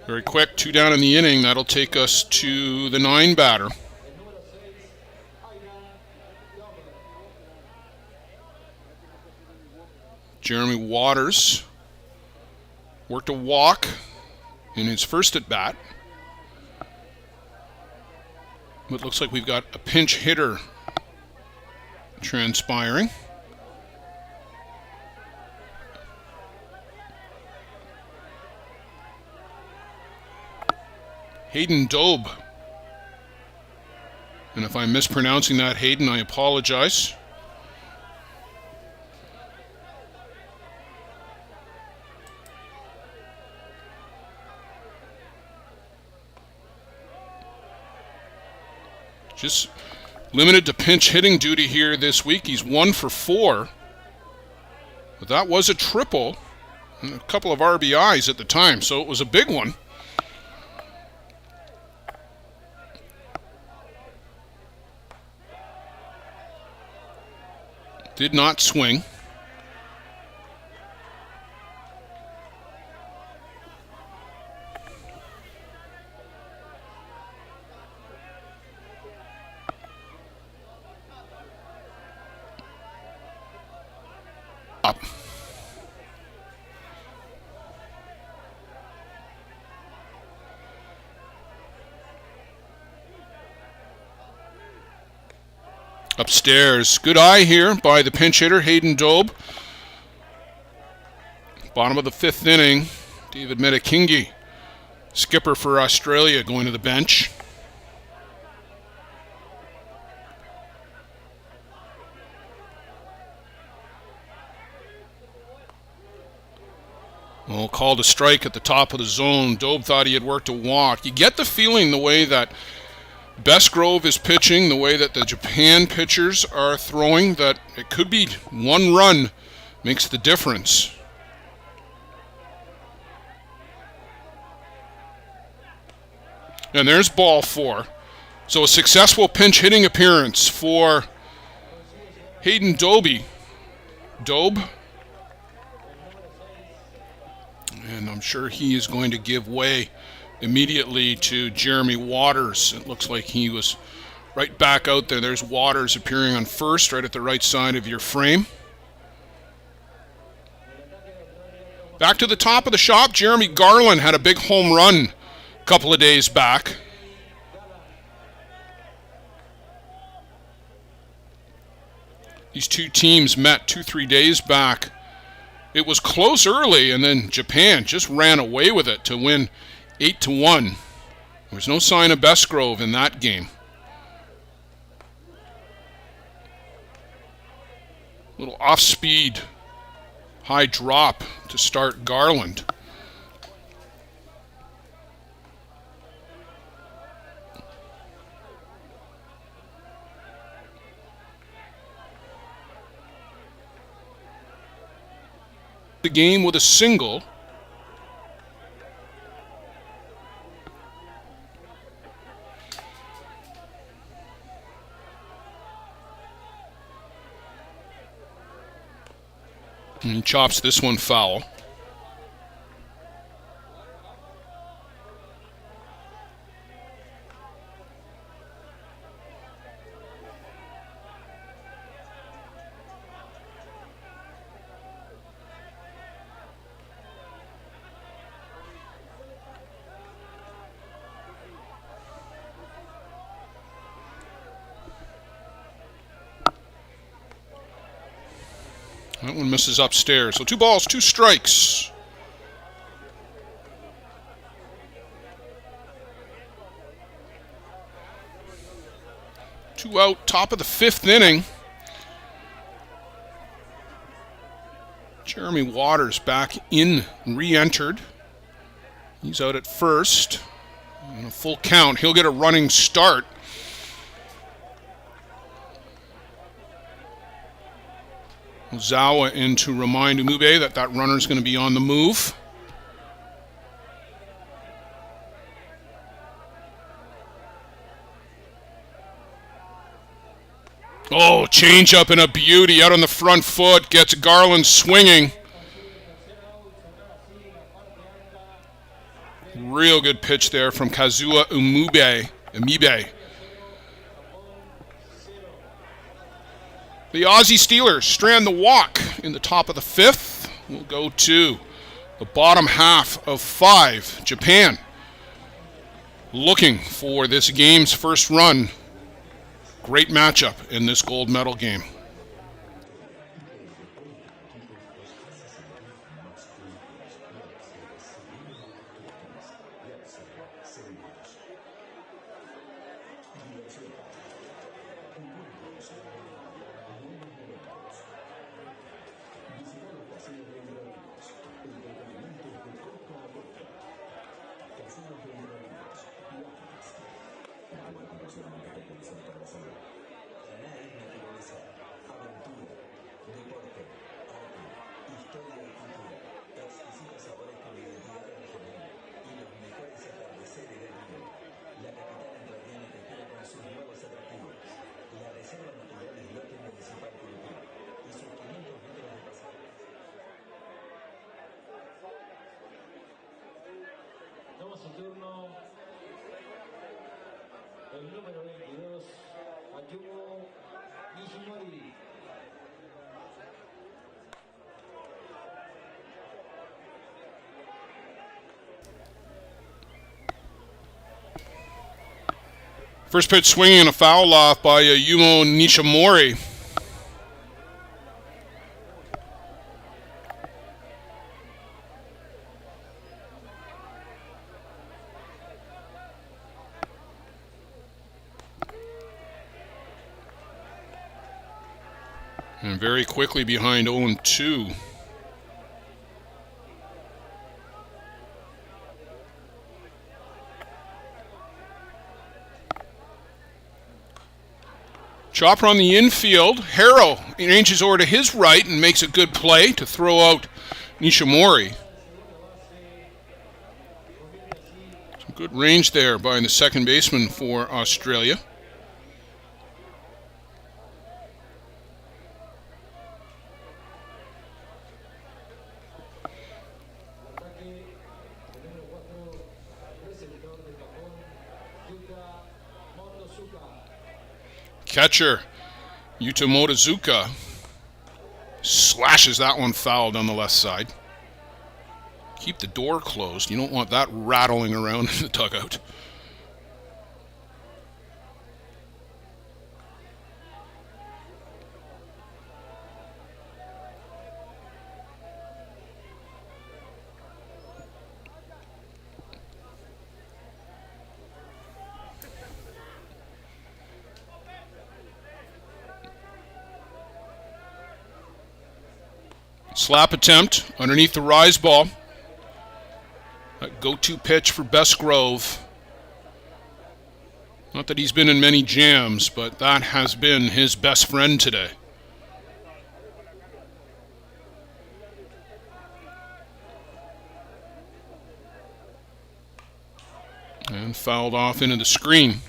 Very quick, 2 down in the inning. That'll take us to the 9 batter. Jeremy Waters worked a walk in his first at bat. But it looks like we've got a pinch hitter transpiring. Hayden Dobe. And if I'm mispronouncing that, Hayden, I apologize. Just limited to pinch hitting duty here this week. He's 1 for 4. But that was a triple and a couple of RBIs at the time, so it was a big one. Did not swing. Up. Upstairs. Good eye here by the pinch hitter, Hayden Dobe. Bottom of the 5th inning, David Metakingi, skipper for Australia, going to the bench. Well, called a strike at the top of the zone. Dobe thought he had worked a walk. You get the feeling the way that Bestgrove is pitching the way that the Japan pitchers are throwing, that it could be one run makes the difference. And there's ball 4. So a successful pinch hitting appearance for Hayden Dobe. And I'm sure he is going to give way immediately to Jeremy Waters. It looks like he was right back out there. There's Waters appearing on first, right at the right side of your frame. Back to the top of the shop, Jeremy Garland had a big home run a couple of days back. These two teams met 2-3 days back. It was close early, and then Japan just ran away with it to win 8-1. There was no sign of Bestgrove in that game. Little off-speed, high drop to start Garland. The game with a single. And he chops this one foul. That one misses upstairs. So 2 balls, 2 strikes. Two out, top of the 5th inning. Jeremy Waters back in, re-entered. He's out at first. On a full count, he'll get a running start. Ozawa in to remind Umube that runner's going to be on the move. Oh, change up and a beauty out on the front foot. Gets Garland swinging. Real good pitch there from Kazuya Umube. The Aussie Steelers strand the walk in the top of the 5th. We'll go to the bottom half of 5. Japan looking for this game's first run. Great matchup in this gold medal game. Toma su turno el número 22, Ayumu Nishimori. First pitch swinging and a foul off by Yumo Nishimori. And very quickly behind 0-2. Chopper on the infield. Harrow ranges over to his right and makes a good play to throw out Nishimori. Some good range there by the second baseman for Australia. Catcher Yuta Motozuka slashes that one foul down the left side. Keep the door closed. You don't want that rattling around in the dugout. Slap attempt underneath the rise ball. That go-to pitch for Bestgrove. Not that he's been in many jams, but that has been his best friend today. And fouled off into the screen.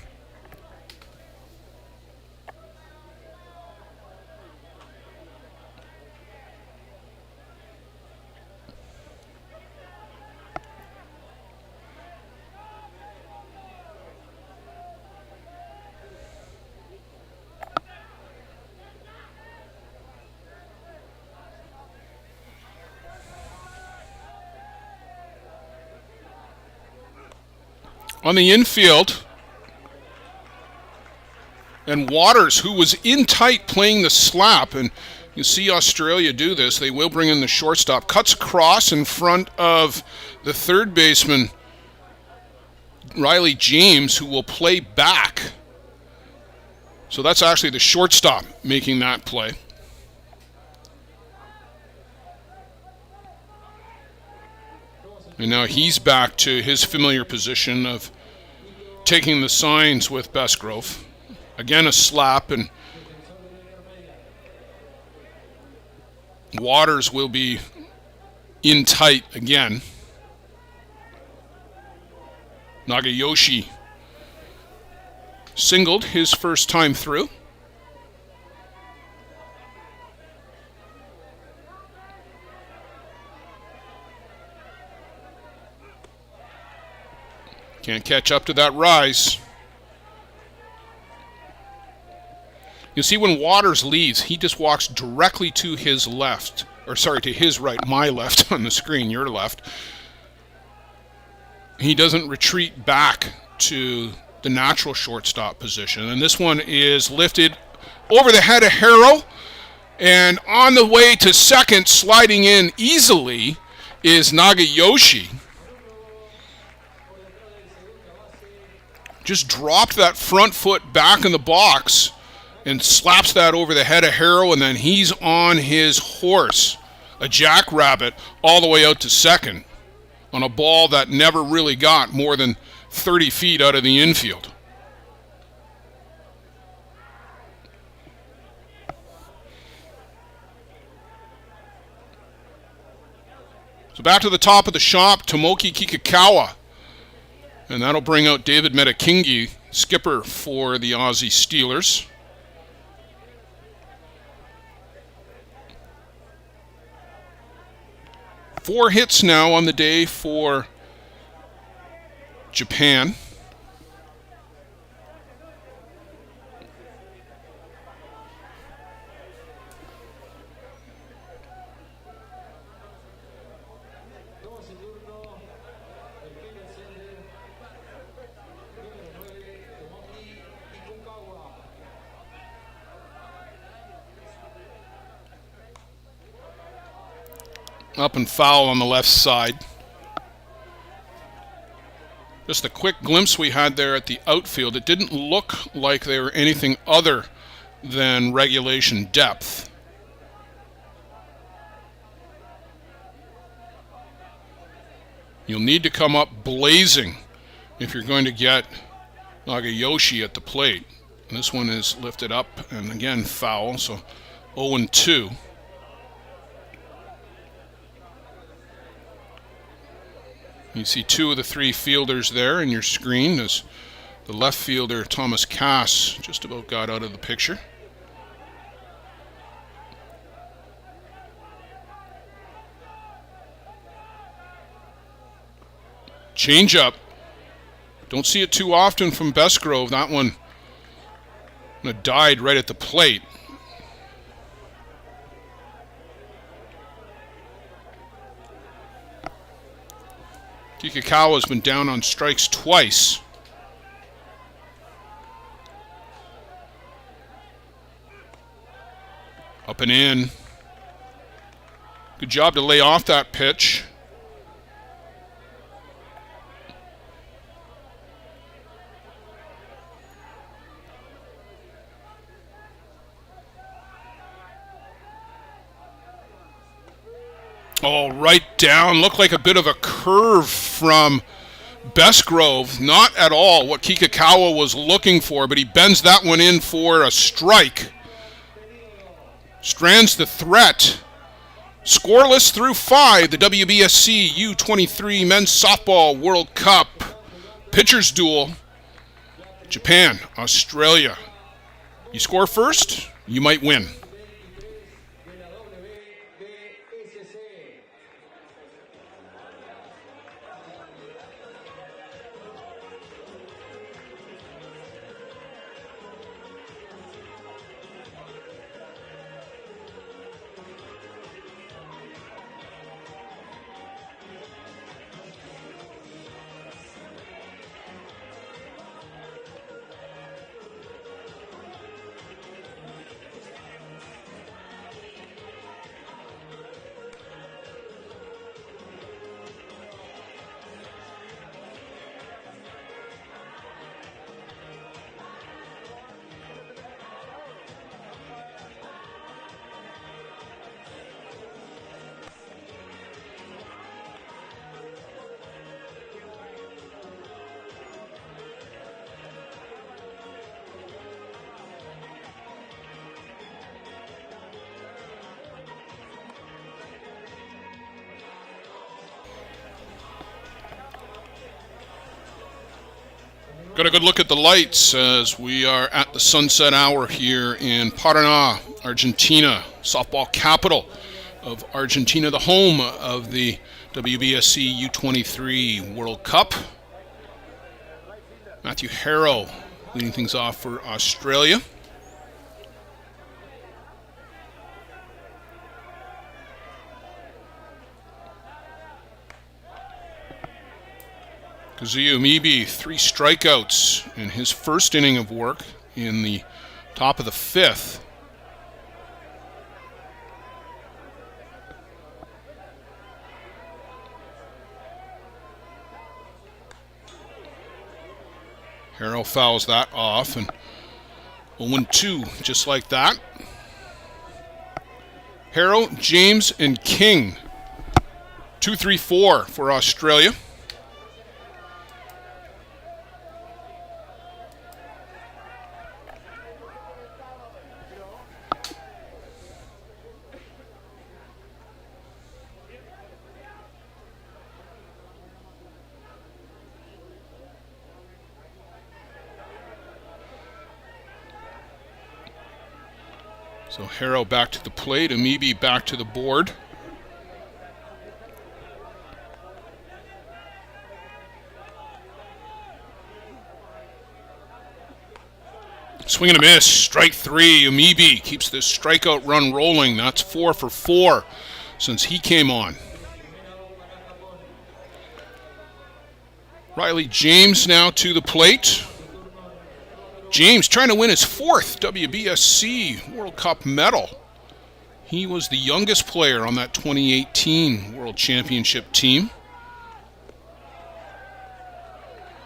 On the infield, and Waters, who was in tight playing the slap, and you see Australia do this, they will bring in the shortstop, cuts across in front of the third baseman, Riley James, who will play back. So that's actually the shortstop making that play. And now he's back to his familiar position of taking the signs with Bestgrove. Again, a slap, and Waters will be in tight again. Nagayoshi singled his first time through. Can't catch up to that rise. You see when Waters leaves, he just walks directly to his left. Or sorry, to his right, my left on the screen, your left. He doesn't retreat back to the natural shortstop position. And this one is lifted over the head of Harrow. And on the way to second, sliding in easily, is Nagayoshi. Just dropped that front foot back in the box and slaps that over the head of Harrow, and then he's on his horse, a jackrabbit, all the way out to second on a ball that never really got more than 30 feet out of the infield. So back to the top of the shop, Tomoki Kikikawa. And that'll bring out David Metakingi, skipper for the Aussie Steelers. Four hits now on the day for Japan. Up and foul on the left side. Just a quick glimpse we had there at the outfield. It didn't look like they were anything other than regulation depth. You'll need to come up blazing if you're going to get Nagayoshi at the plate. And this one is lifted up, and again, foul, so 0-2. You see two of the three fielders there in your screen as the left fielder, Thomas Cass, just about got out of the picture. Change up. Don't see it too often from Bestgrove. That one died right at the plate. Kikakawa's been down on strikes twice. Up and in. Good job to lay off that pitch. Oh, right down. Looked like a bit of a curve from Bestgrove. Not at all what Kikakawa was looking for, but he bends that one in for a strike. Strands the threat. Scoreless through 5, the WBSC U-23 Men's Softball World Cup. Pitchers duel. Japan, Australia. You score first, you might win. Got a good look at the lights as we are at the sunset hour here in Paraná, Argentina, softball capital of Argentina, the home of the WBSC U-23 World Cup. Matthew Harrow leading things off for Australia. Kazuya Mibi, 3 strikeouts in his first inning of work in the top of the 5th. Harrell fouls that off, and 0-2 just like that. Harrell, James, and King. 2-3-4 for Australia. So Harrow back to the plate, Amibi back to the board. Swing and a miss, strike 3. Amibi keeps this strikeout run rolling. That's 4 for 4 since he came on. Riley James now to the plate. James trying to win his 4th WBSC World Cup medal. He was the youngest player on that 2018 World Championship team.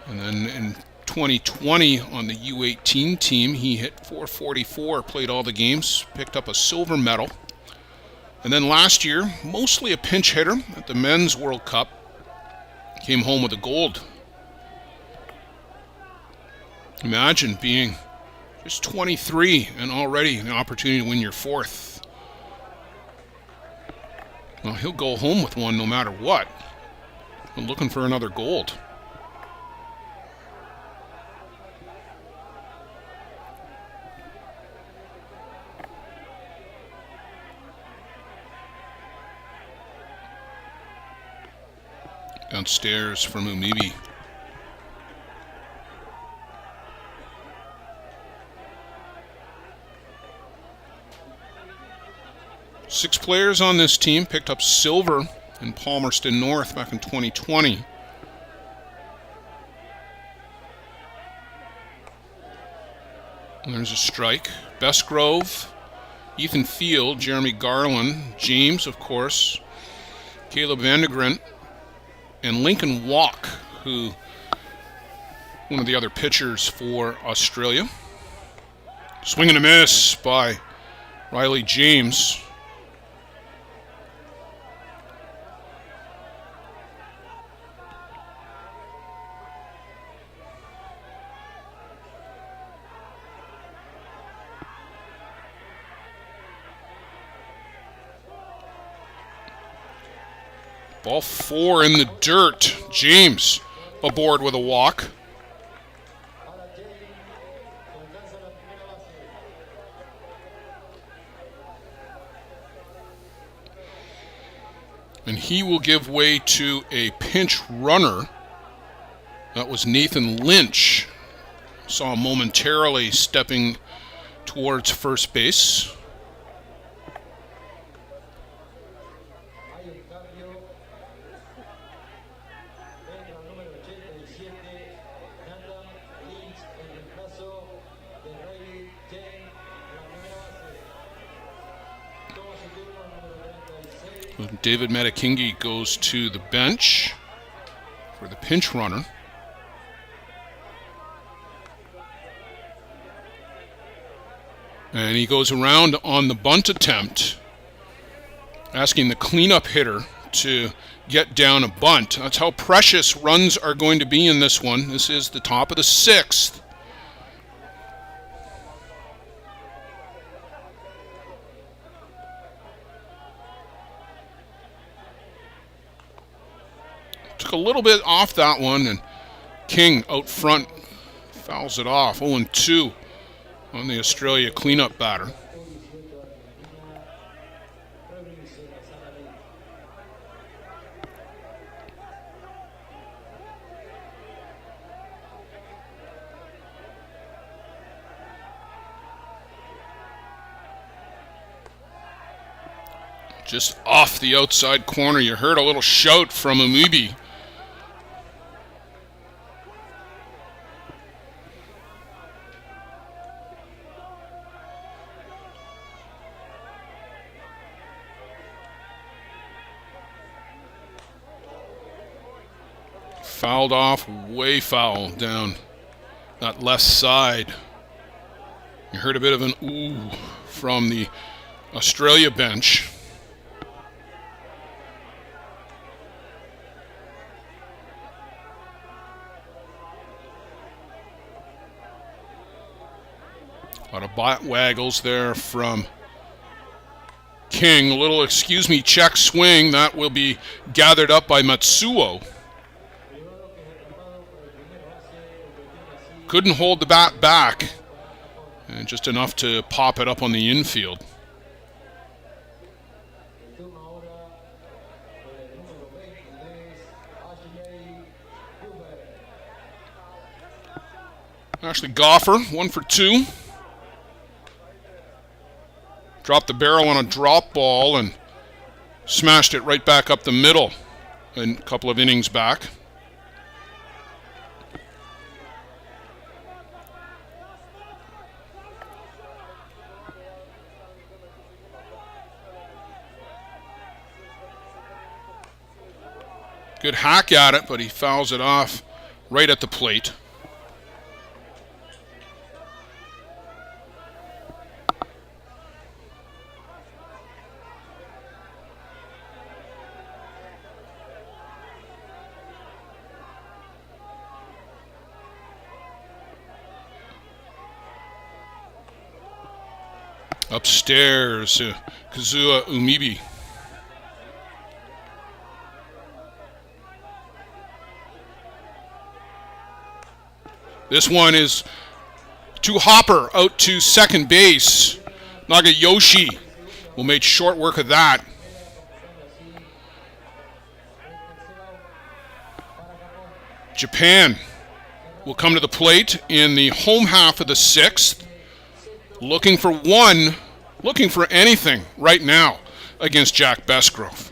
And then in 2020 on the U18 team, he hit .444, played all the games, picked up a silver medal. And then last year, mostly a pinch hitter at the Men's World Cup, came home with a gold. Imagine being Just 23 and already an opportunity to win your fourth. Well, he'll go home with one no matter what. I'm looking for another gold. Downstairs from Umibi. Six players on this team picked up silver in Palmerston North back in 2020. And there's a strike. Bestgrove, Ethan Field, Jeremy Garland, James, of course, Caleb Vandegrent, and Lincoln Walk, who one of the other pitchers for Australia. Swing and a miss by Riley James. Ball 4 in the dirt. James aboard with a walk. And he will give way to a pinch runner. That was Nathan Lynch. Saw him momentarily stepping towards first base. David Metakingi goes to the bench for the pinch runner. And he goes around on the bunt attempt, asking the cleanup hitter to get down a bunt. That's how precious runs are going to be in this one. This is the top of the 6th. Took a little bit off that one, and King out front fouls it off. 0-2 on the Australia cleanup batter. Just off the outside corner. You heard a little shout from Umibi. Fouled off, way foul down that left side. You heard a bit of an ooh from the Australia bench. A lot of butt waggles there from King. A little excuse me check swing. That will be gathered up by Matsuo. Couldn't hold the bat back. And just enough to pop it up on the infield. Ashley Goffer, 1 for 2. Dropped the barrel on a drop ball and smashed it right back up the middle a couple of innings back. Good hack at it, but he fouls it off right at the plate. Upstairs, Kazuya Umibi. This one is to Hopper, out to second base. Nagayoshi will make short work of that. Japan will come to the plate in the home half of the sixth, looking for anything right now against Jack Besgrove.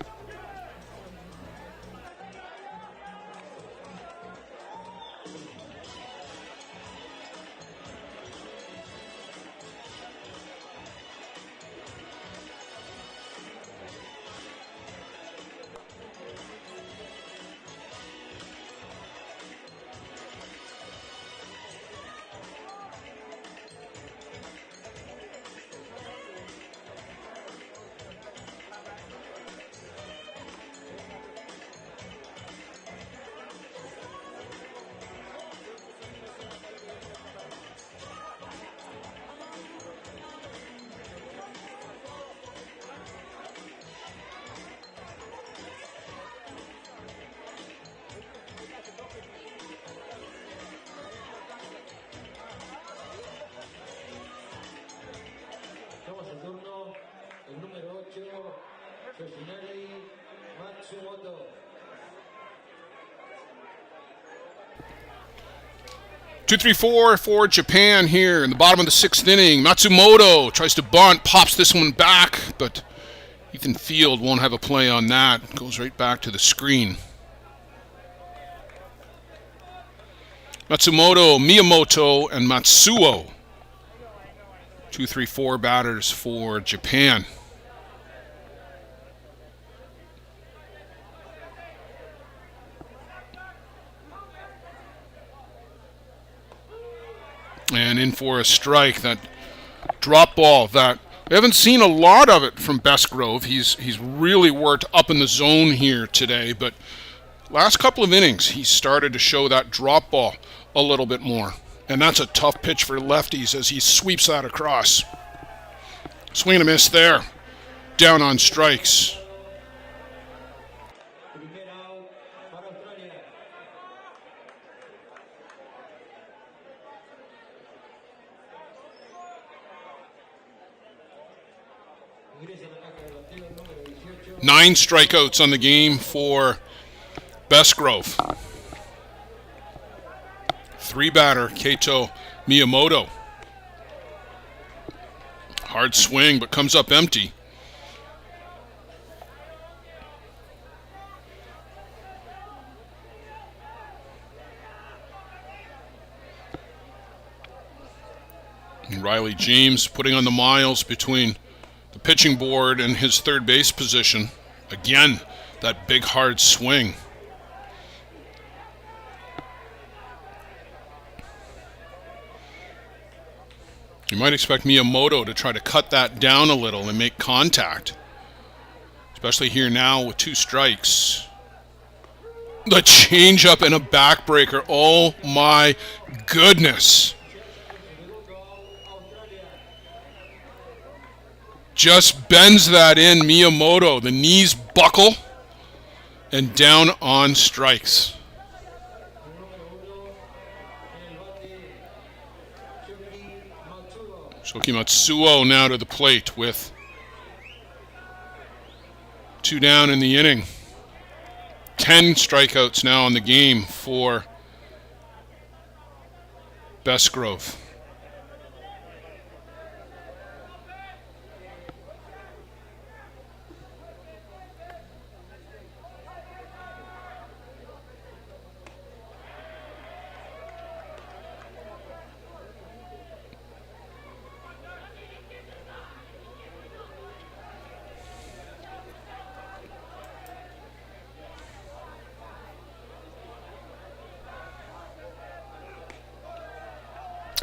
Two, 3, 4 for Japan here in the bottom of the sixth inning. Matsumoto tries to bunt, pops this one back, but Ethan Field won't have a play on that. Goes right back to the screen. Matsumoto, Miyamoto, and Matsuo. 2, 3, 4 batters for Japan. And in for a strike. That drop ball that we haven't seen a lot of it from Besgrove. He's really worked up in the zone here today, but last couple of innings he started to show that drop ball a little bit more. And that's a tough pitch for lefties as he sweeps that across. Swing and a miss there. Down on strikes. Nine strikeouts on the game for Besgrove. Three-batter, Keito Miyamoto. Hard swing, but comes up empty. And Riley James putting on the miles between the pitching board and his third base position. Again, that big hard swing. You might expect Miyamoto to try to cut that down a little and make contact. Especially here now with two strikes. The changeup and a backbreaker. Oh my goodness. Just bends that in, Miyamoto. The knees buckle and down on strikes. Shoki Matsuo now to the plate with two down in the inning. 10 strikeouts now in the game for Besgrove.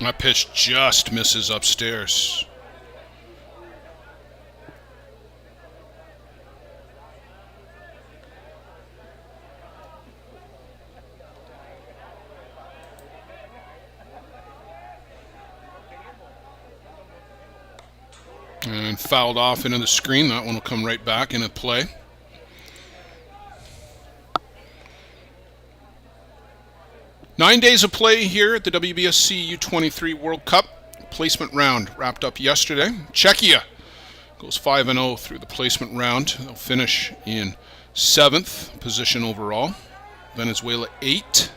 That pitch just misses upstairs. And fouled off into the screen. That one will come right back into play. Nine days of play here at the WBSC U-23 World Cup. Placement round wrapped up yesterday. Czechia goes 5-0 through the placement round. They'll finish in 7th position overall. Venezuela 8.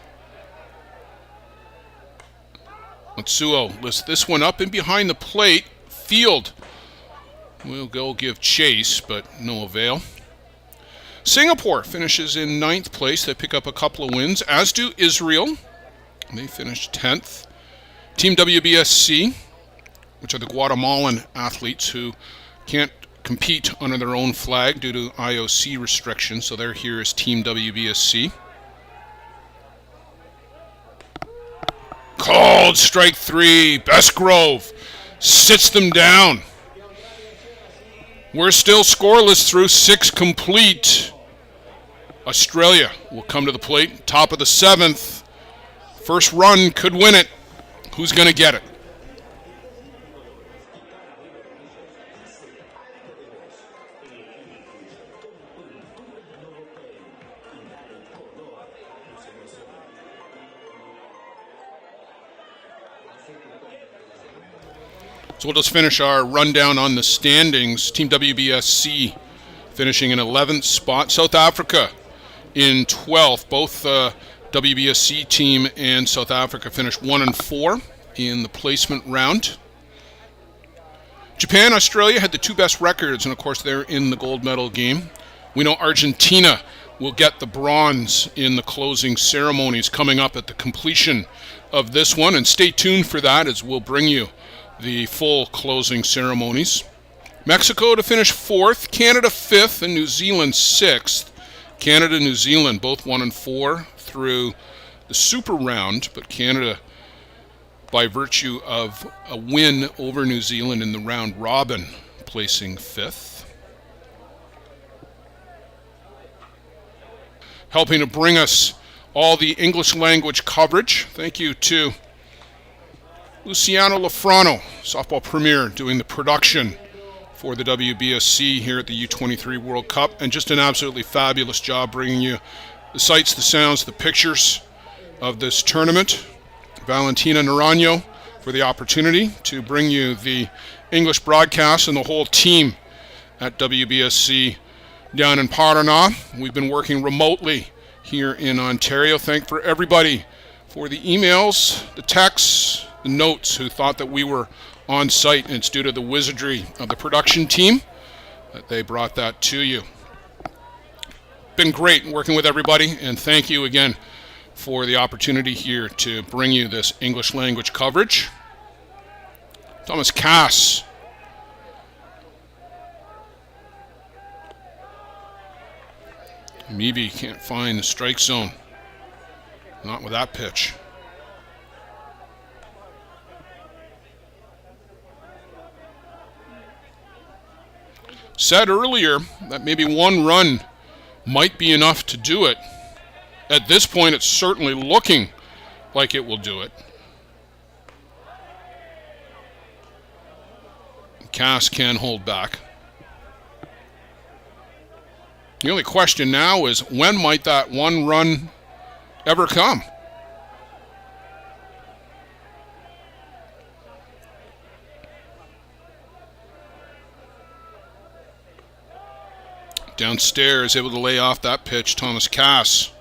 Matsuo lifts this one up and behind the plate. Field will go give chase, but no avail. Singapore finishes in 9th place. They pick up a couple of wins, as do Israel. They finished 10th. Team WBSC, which are the Guatemalan athletes who can't compete under their own flag due to IOC restrictions, so they're here as Team WBSC. Called strike 3. Bestgrove sits them down. We're still scoreless through 6 complete. Australia will come to the plate. Top of the 7th. First run could win it. Who's going to get it? So we'll just finish our rundown on the standings. Team WBSC finishing in 11th spot. South Africa in 12th. Both WBSC team and South Africa finished 1-4 in the placement round. Japan, Australia had the 2 best records, and of course they're in the gold medal game. We know Argentina will get the bronze in the closing ceremonies coming up at the completion of this one, and stay tuned for that as we'll bring you the full closing ceremonies. Mexico to finish 4th, Canada 5th, and New Zealand 6th. Canada and New Zealand both 1-4 through the super round, but Canada, by virtue of a win over New Zealand in the round robin, placing 5th. Helping to bring us all the English language coverage. Thank you to Luciano Lafrano, Softball Premier, doing the production for the WBSC here at the U-23 World Cup, and just an absolutely fabulous job bringing you the sights, the sounds, the pictures of this tournament. Valentina Naranjo for the opportunity to bring you the English broadcast, and the whole team at WBSC down in Paraná. We've been working remotely here in Ontario. Thank for everybody for the emails, the texts, the notes who thought that we were on site, and it's due to the wizardry of the production team that they brought that to you. Been great working with everybody, and thank you again for the opportunity here to bring you this English language coverage. Thomas Cass. Meeby can't find the strike zone. Not with that pitch. Said earlier that maybe 1 run might be enough to do it. At this point, it's certainly looking like it will do it. Cass can hold back. The only question now is, when might that 1 run ever come? Downstairs, able to lay off that pitch, Thomas Cass.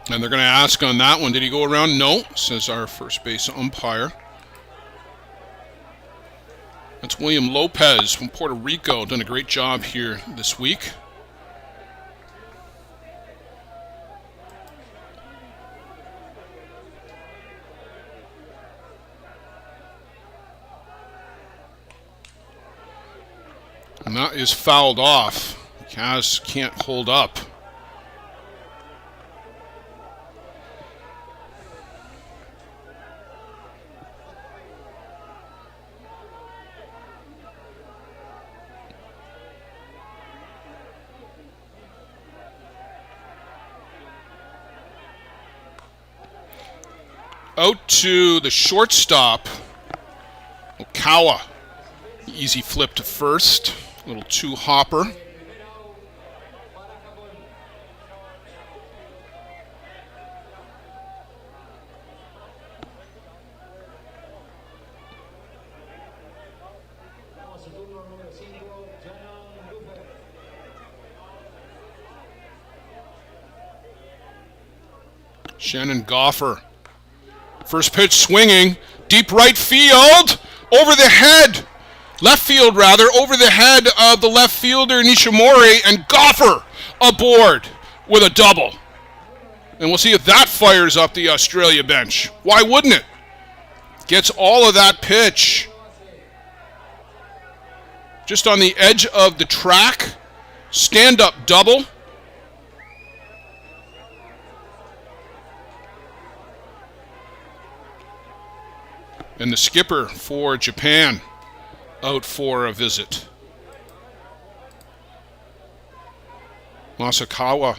And they're going to ask on that one, did he go around? No, says our first base umpire. That's William Lopez from Puerto Rico, done a great job here this week. And that is fouled off. Kaz can't hold up. out to the shortstop, Okawa. Easy flip to first. A little two-hopper. Shannon Goffer. First pitch swinging. Deep right field. Over the head. Left field, rather. Over the head of the left fielder, Nishimori. And Goffer aboard with a double. And we'll see if that fires up the Australia bench. Why wouldn't it? Gets all of that pitch. Just on the edge of the track. Stand-up double. And the skipper for Japan out for a visit. Masakazu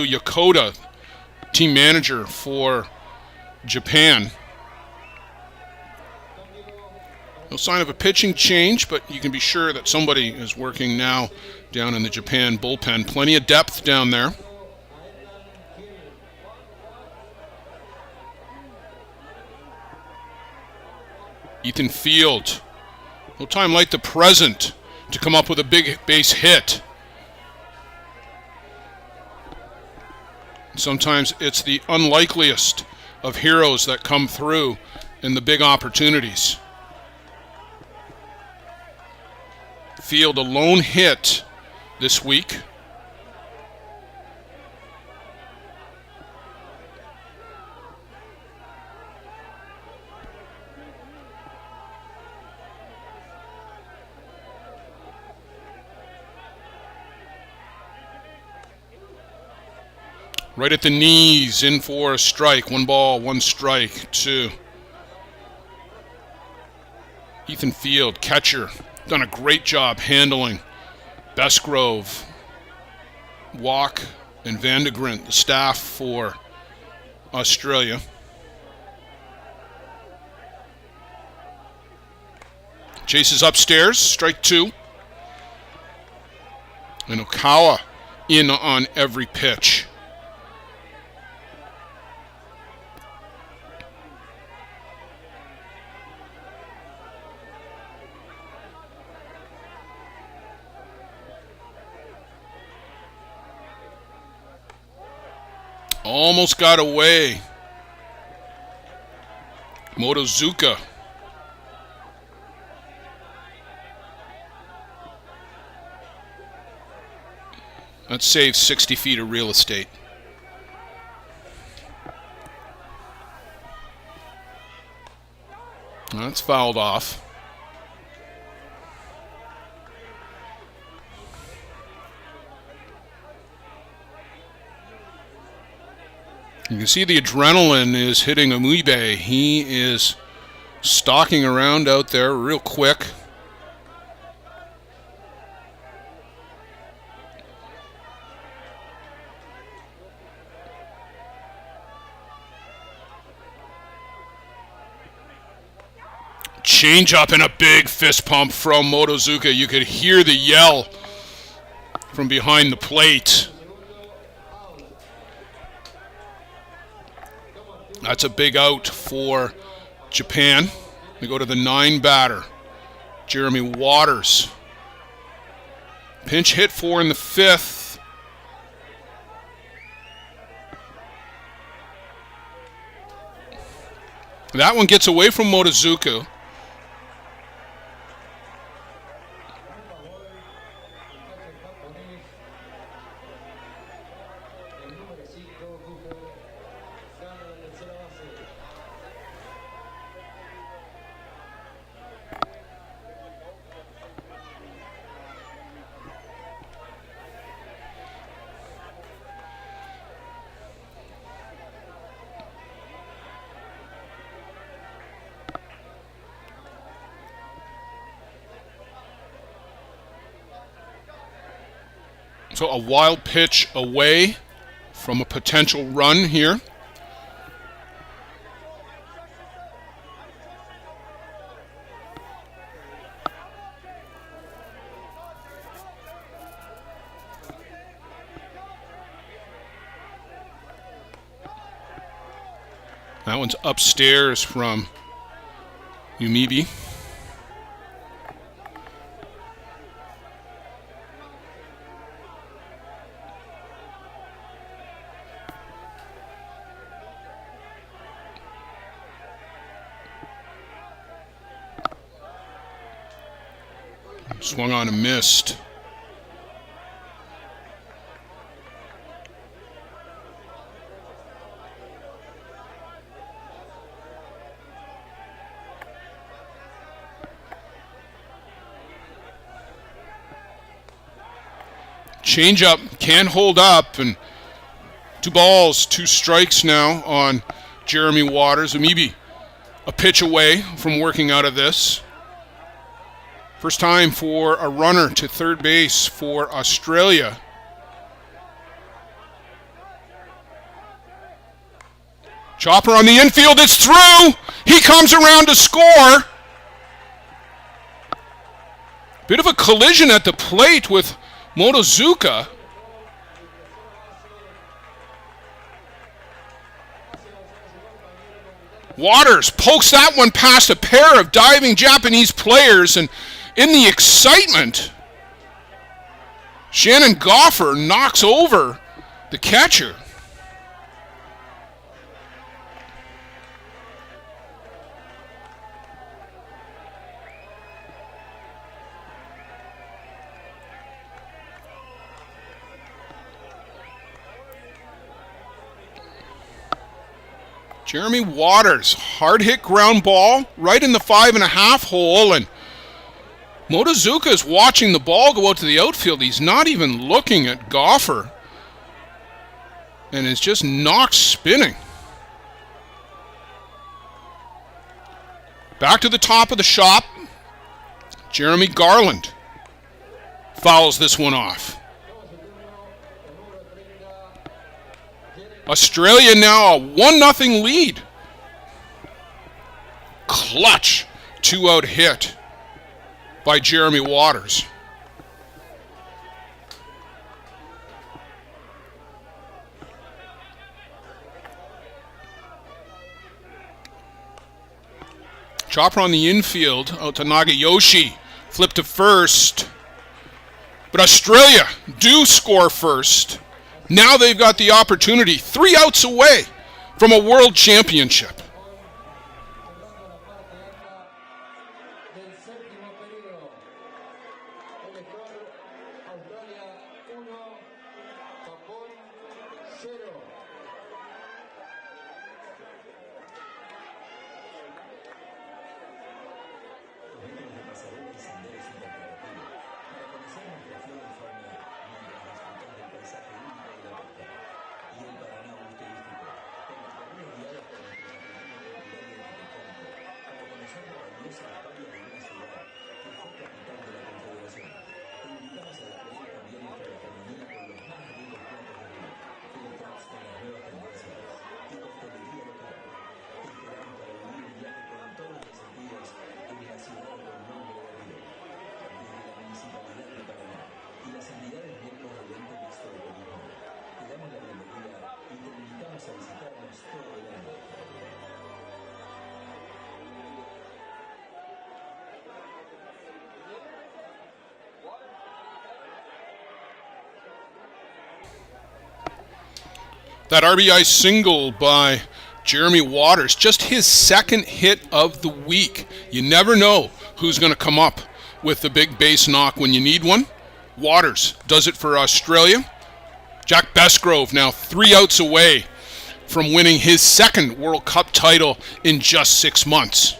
Yokota, team manager for Japan. No sign of a pitching change, but you can be sure that somebody is working now down in the Japan bullpen. Plenty of depth down there. Ethan Field. No time like the present to come up with a big base hit. Sometimes it's the unlikeliest of heroes that come through in the big opportunities. Field a lone hit this week. Right at the knees, in for a strike. 1 ball, 1 strike, 2. Ethan Field, catcher, done a great job handling Bestgrove, Walk, and Vandegrint, the staff for Australia. Chases upstairs, strike 2. And Okawa in on every pitch. Almost got away. Motozuka. That saves 60 feet of real estate. That's fouled off. You can see the adrenaline is hitting Amuibe. He is stalking around out there real quick. Change up and a big fist pump from Motozuka. You could hear the yell from behind the plate. That's a big out for Japan. They go to the 9 batter, Jeremy Waters. Pinch hit for in the 5th. That one gets away from Motozuka. So a wild pitch away from a potential run here. That one's upstairs from Umibi. Swung on and missed. Change up, can't hold up, and 2 balls, 2 strikes now on Jeremy Waters. Maybe a pitch away from working out of this. First time for a runner to third base for Australia. Chopper on the infield, it's through! He comes around to score! Bit of a collision at the plate with Motozuka. Waters pokes that one past a pair of diving Japanese players, and in the excitement, Shannon Goffer knocks over the catcher. Jeremy Waters, hard hit ground ball right in the 5.5 hole, and Motozuka is watching the ball go out to the outfield. He's not even looking at Goffer and is just knocked spinning. Back to the top of the shop. Jeremy Garland fouls this one off. Australia now a 1-0 lead. Clutch 2-out hit by Jeremy Waters. Chopper on the infield out to Nagayoshi. Flip to first. But Australia do score first. Now they've got the opportunity, 3 outs away from a world championship. That RBI single by Jeremy Waters, just his second hit of the week. You never know who's going to come up with the big base knock when you need one. Waters does it for Australia. Jack Besgrove now 3 outs away from winning his second World Cup title in just 6 months.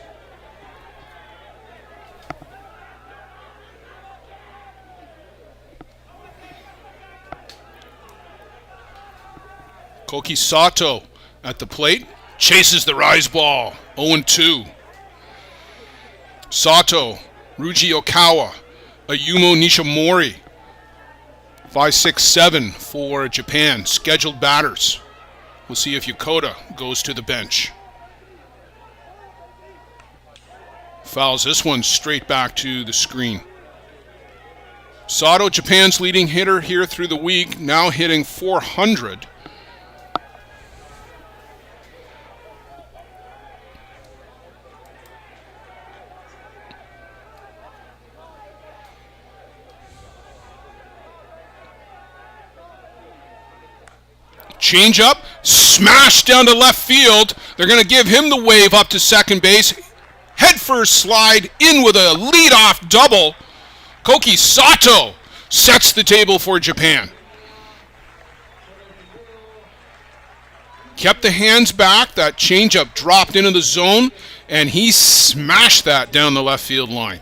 Koki Sato at the plate, chases the rise ball, 0-2. Sato, Ruji Okawa, Ayumu Nishimori, 5-6-7 for Japan, scheduled batters. We'll see if Yokota goes to the bench. Fouls this one straight back to the screen. Sato, Japan's leading hitter here through the week, now hitting .400. Change up, smash down to left field. They're going to give him the wave up to second base. Head first slide in with a leadoff double. Koki Sato sets the table for Japan. Kept the hands back. That changeup dropped into the zone, and he smashed that down the left field line.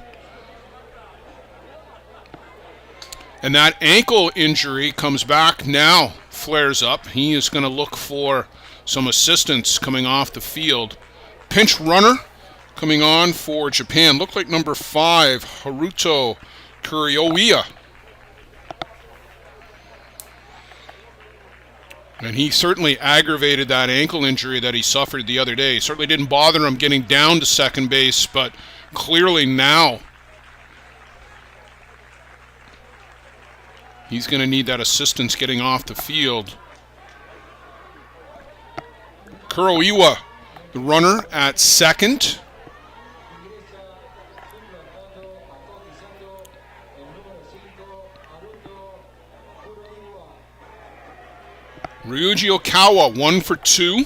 And that ankle injury comes back now, flares up. He is going to look for some assistance coming off the field. Pinch runner coming on for Japan. Looked like number 5, Haruto Kurioiwa. And he certainly aggravated that ankle injury that he suffered the other day. Certainly didn't bother him getting down to second base, but clearly now he's going to need that assistance getting off the field. Kurioiwa, the runner at second. Ryuji Okawa, 1 for 2.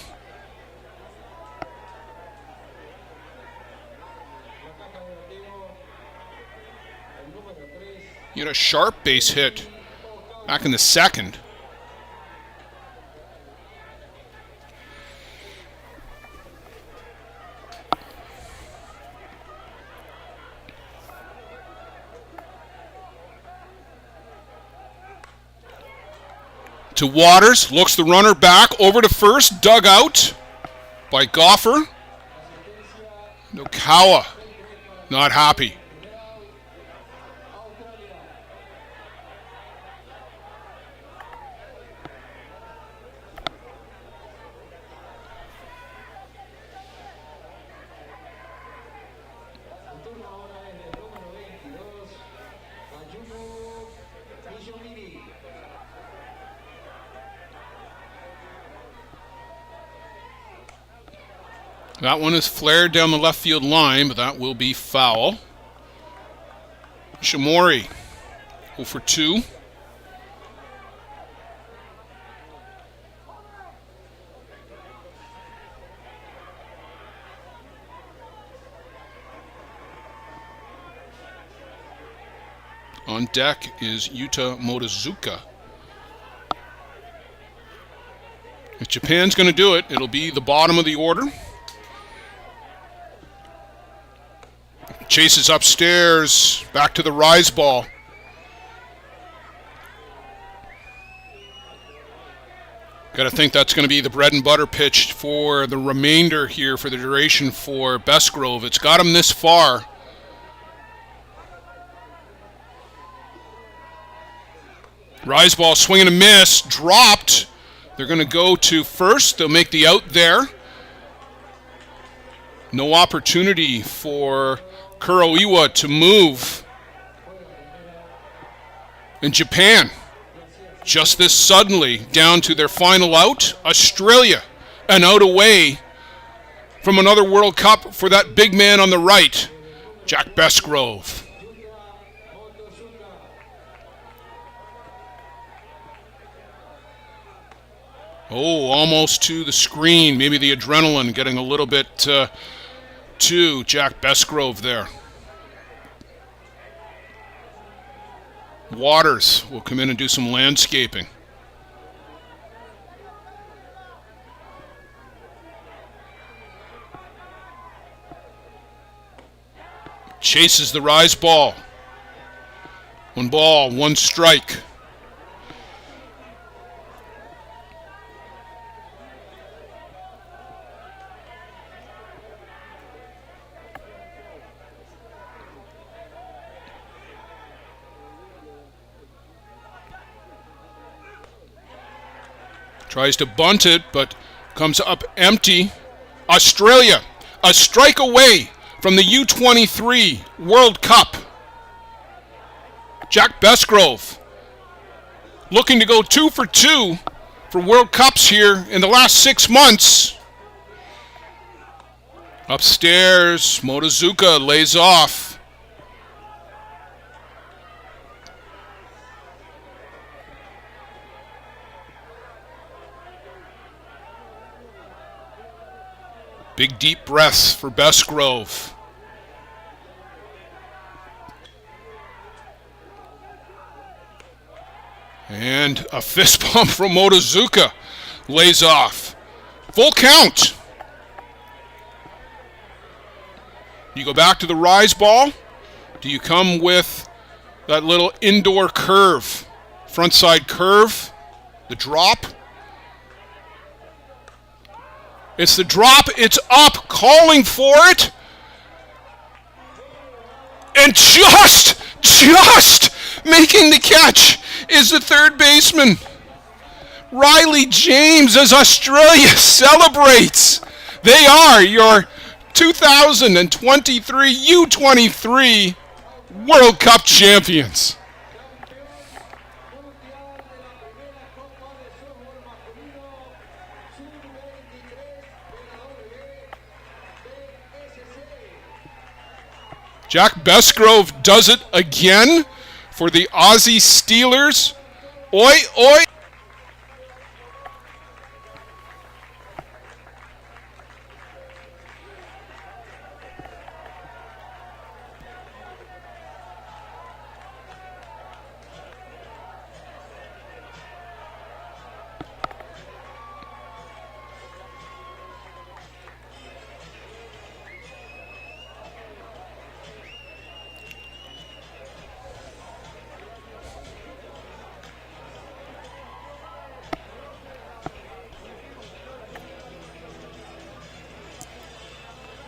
He had a sharp base hit back in the second. To Waters, looks the runner back, over to first, dug out by Goffer. Okawa, not happy. That one is flared down the left field line, but that will be foul. Shimori, 0 for 2. On deck is Yuta Motozuka. If Japan's going to do it, it'll be the bottom of the order. Chases upstairs, back to the rise ball. Got to think that's going to be the bread and butter pitch for the remainder here for the duration for Bestgrove. It's got him this far. Rise ball, swing and a miss, dropped. They're going to go to first. They'll make the out there. No opportunity for Kurioiwa to move. And Japan, just this suddenly, down to their final out. Australia, an out away from another World Cup for that big man on the right, Jack Bestgrove. Oh, almost to the screen. Maybe the adrenaline getting a little bit to Jack Bestgrove there. Waters will come in and do some landscaping. Chases the rise ball. 1 ball, 1 strike. Tries to bunt it, but comes up empty. Australia, a strike away from the U-23 World Cup. Jack Bestgrove looking to go 2 for 2 for World Cups here in the last 6 months. Upstairs, Motozuka lays off. Big deep breaths for Bestgrove. And a fist pump from Motozuka. Lays off. Full count. Do you go back to the rise ball? Do you come with that little indoor curve? Frontside curve? The drop? It's the drop. It's up. Calling for it. And just making the catch is the third baseman. Riley James, as Australia celebrates. They are your 2023 U-23 World Cup champions. Jack Bestgrove does it again for the Aussie Steelers. Oi, oi.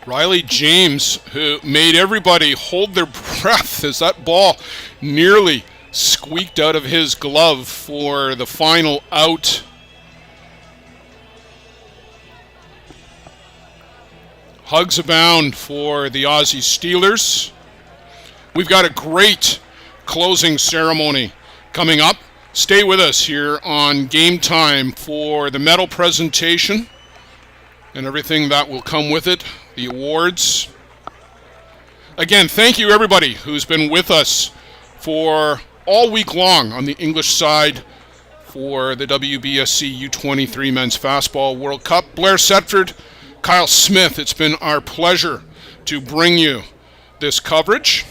Riley James, who made everybody hold their breath as that ball nearly squeaked out of his glove for the final out. Hugs abound for the Aussie Steelers. We've got a great closing ceremony coming up. Stay with us here on Game Time for the medal presentation and everything that will come with it. The awards. Again, thank you everybody who's been with us for all week long on the English side for the WBSC U-23 Men's Fastball World Cup. Blair Setford, Kyle Smith, it's been our pleasure to bring you this coverage.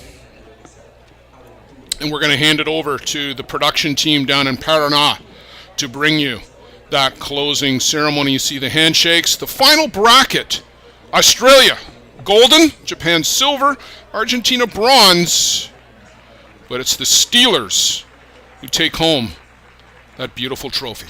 And we're going to hand it over to the production team down in Paraná to bring you that closing ceremony. You see the handshakes. The final bracket. Australia, golden, Japan, silver, Argentina, bronze. But it's the Steelers who take home that beautiful trophy.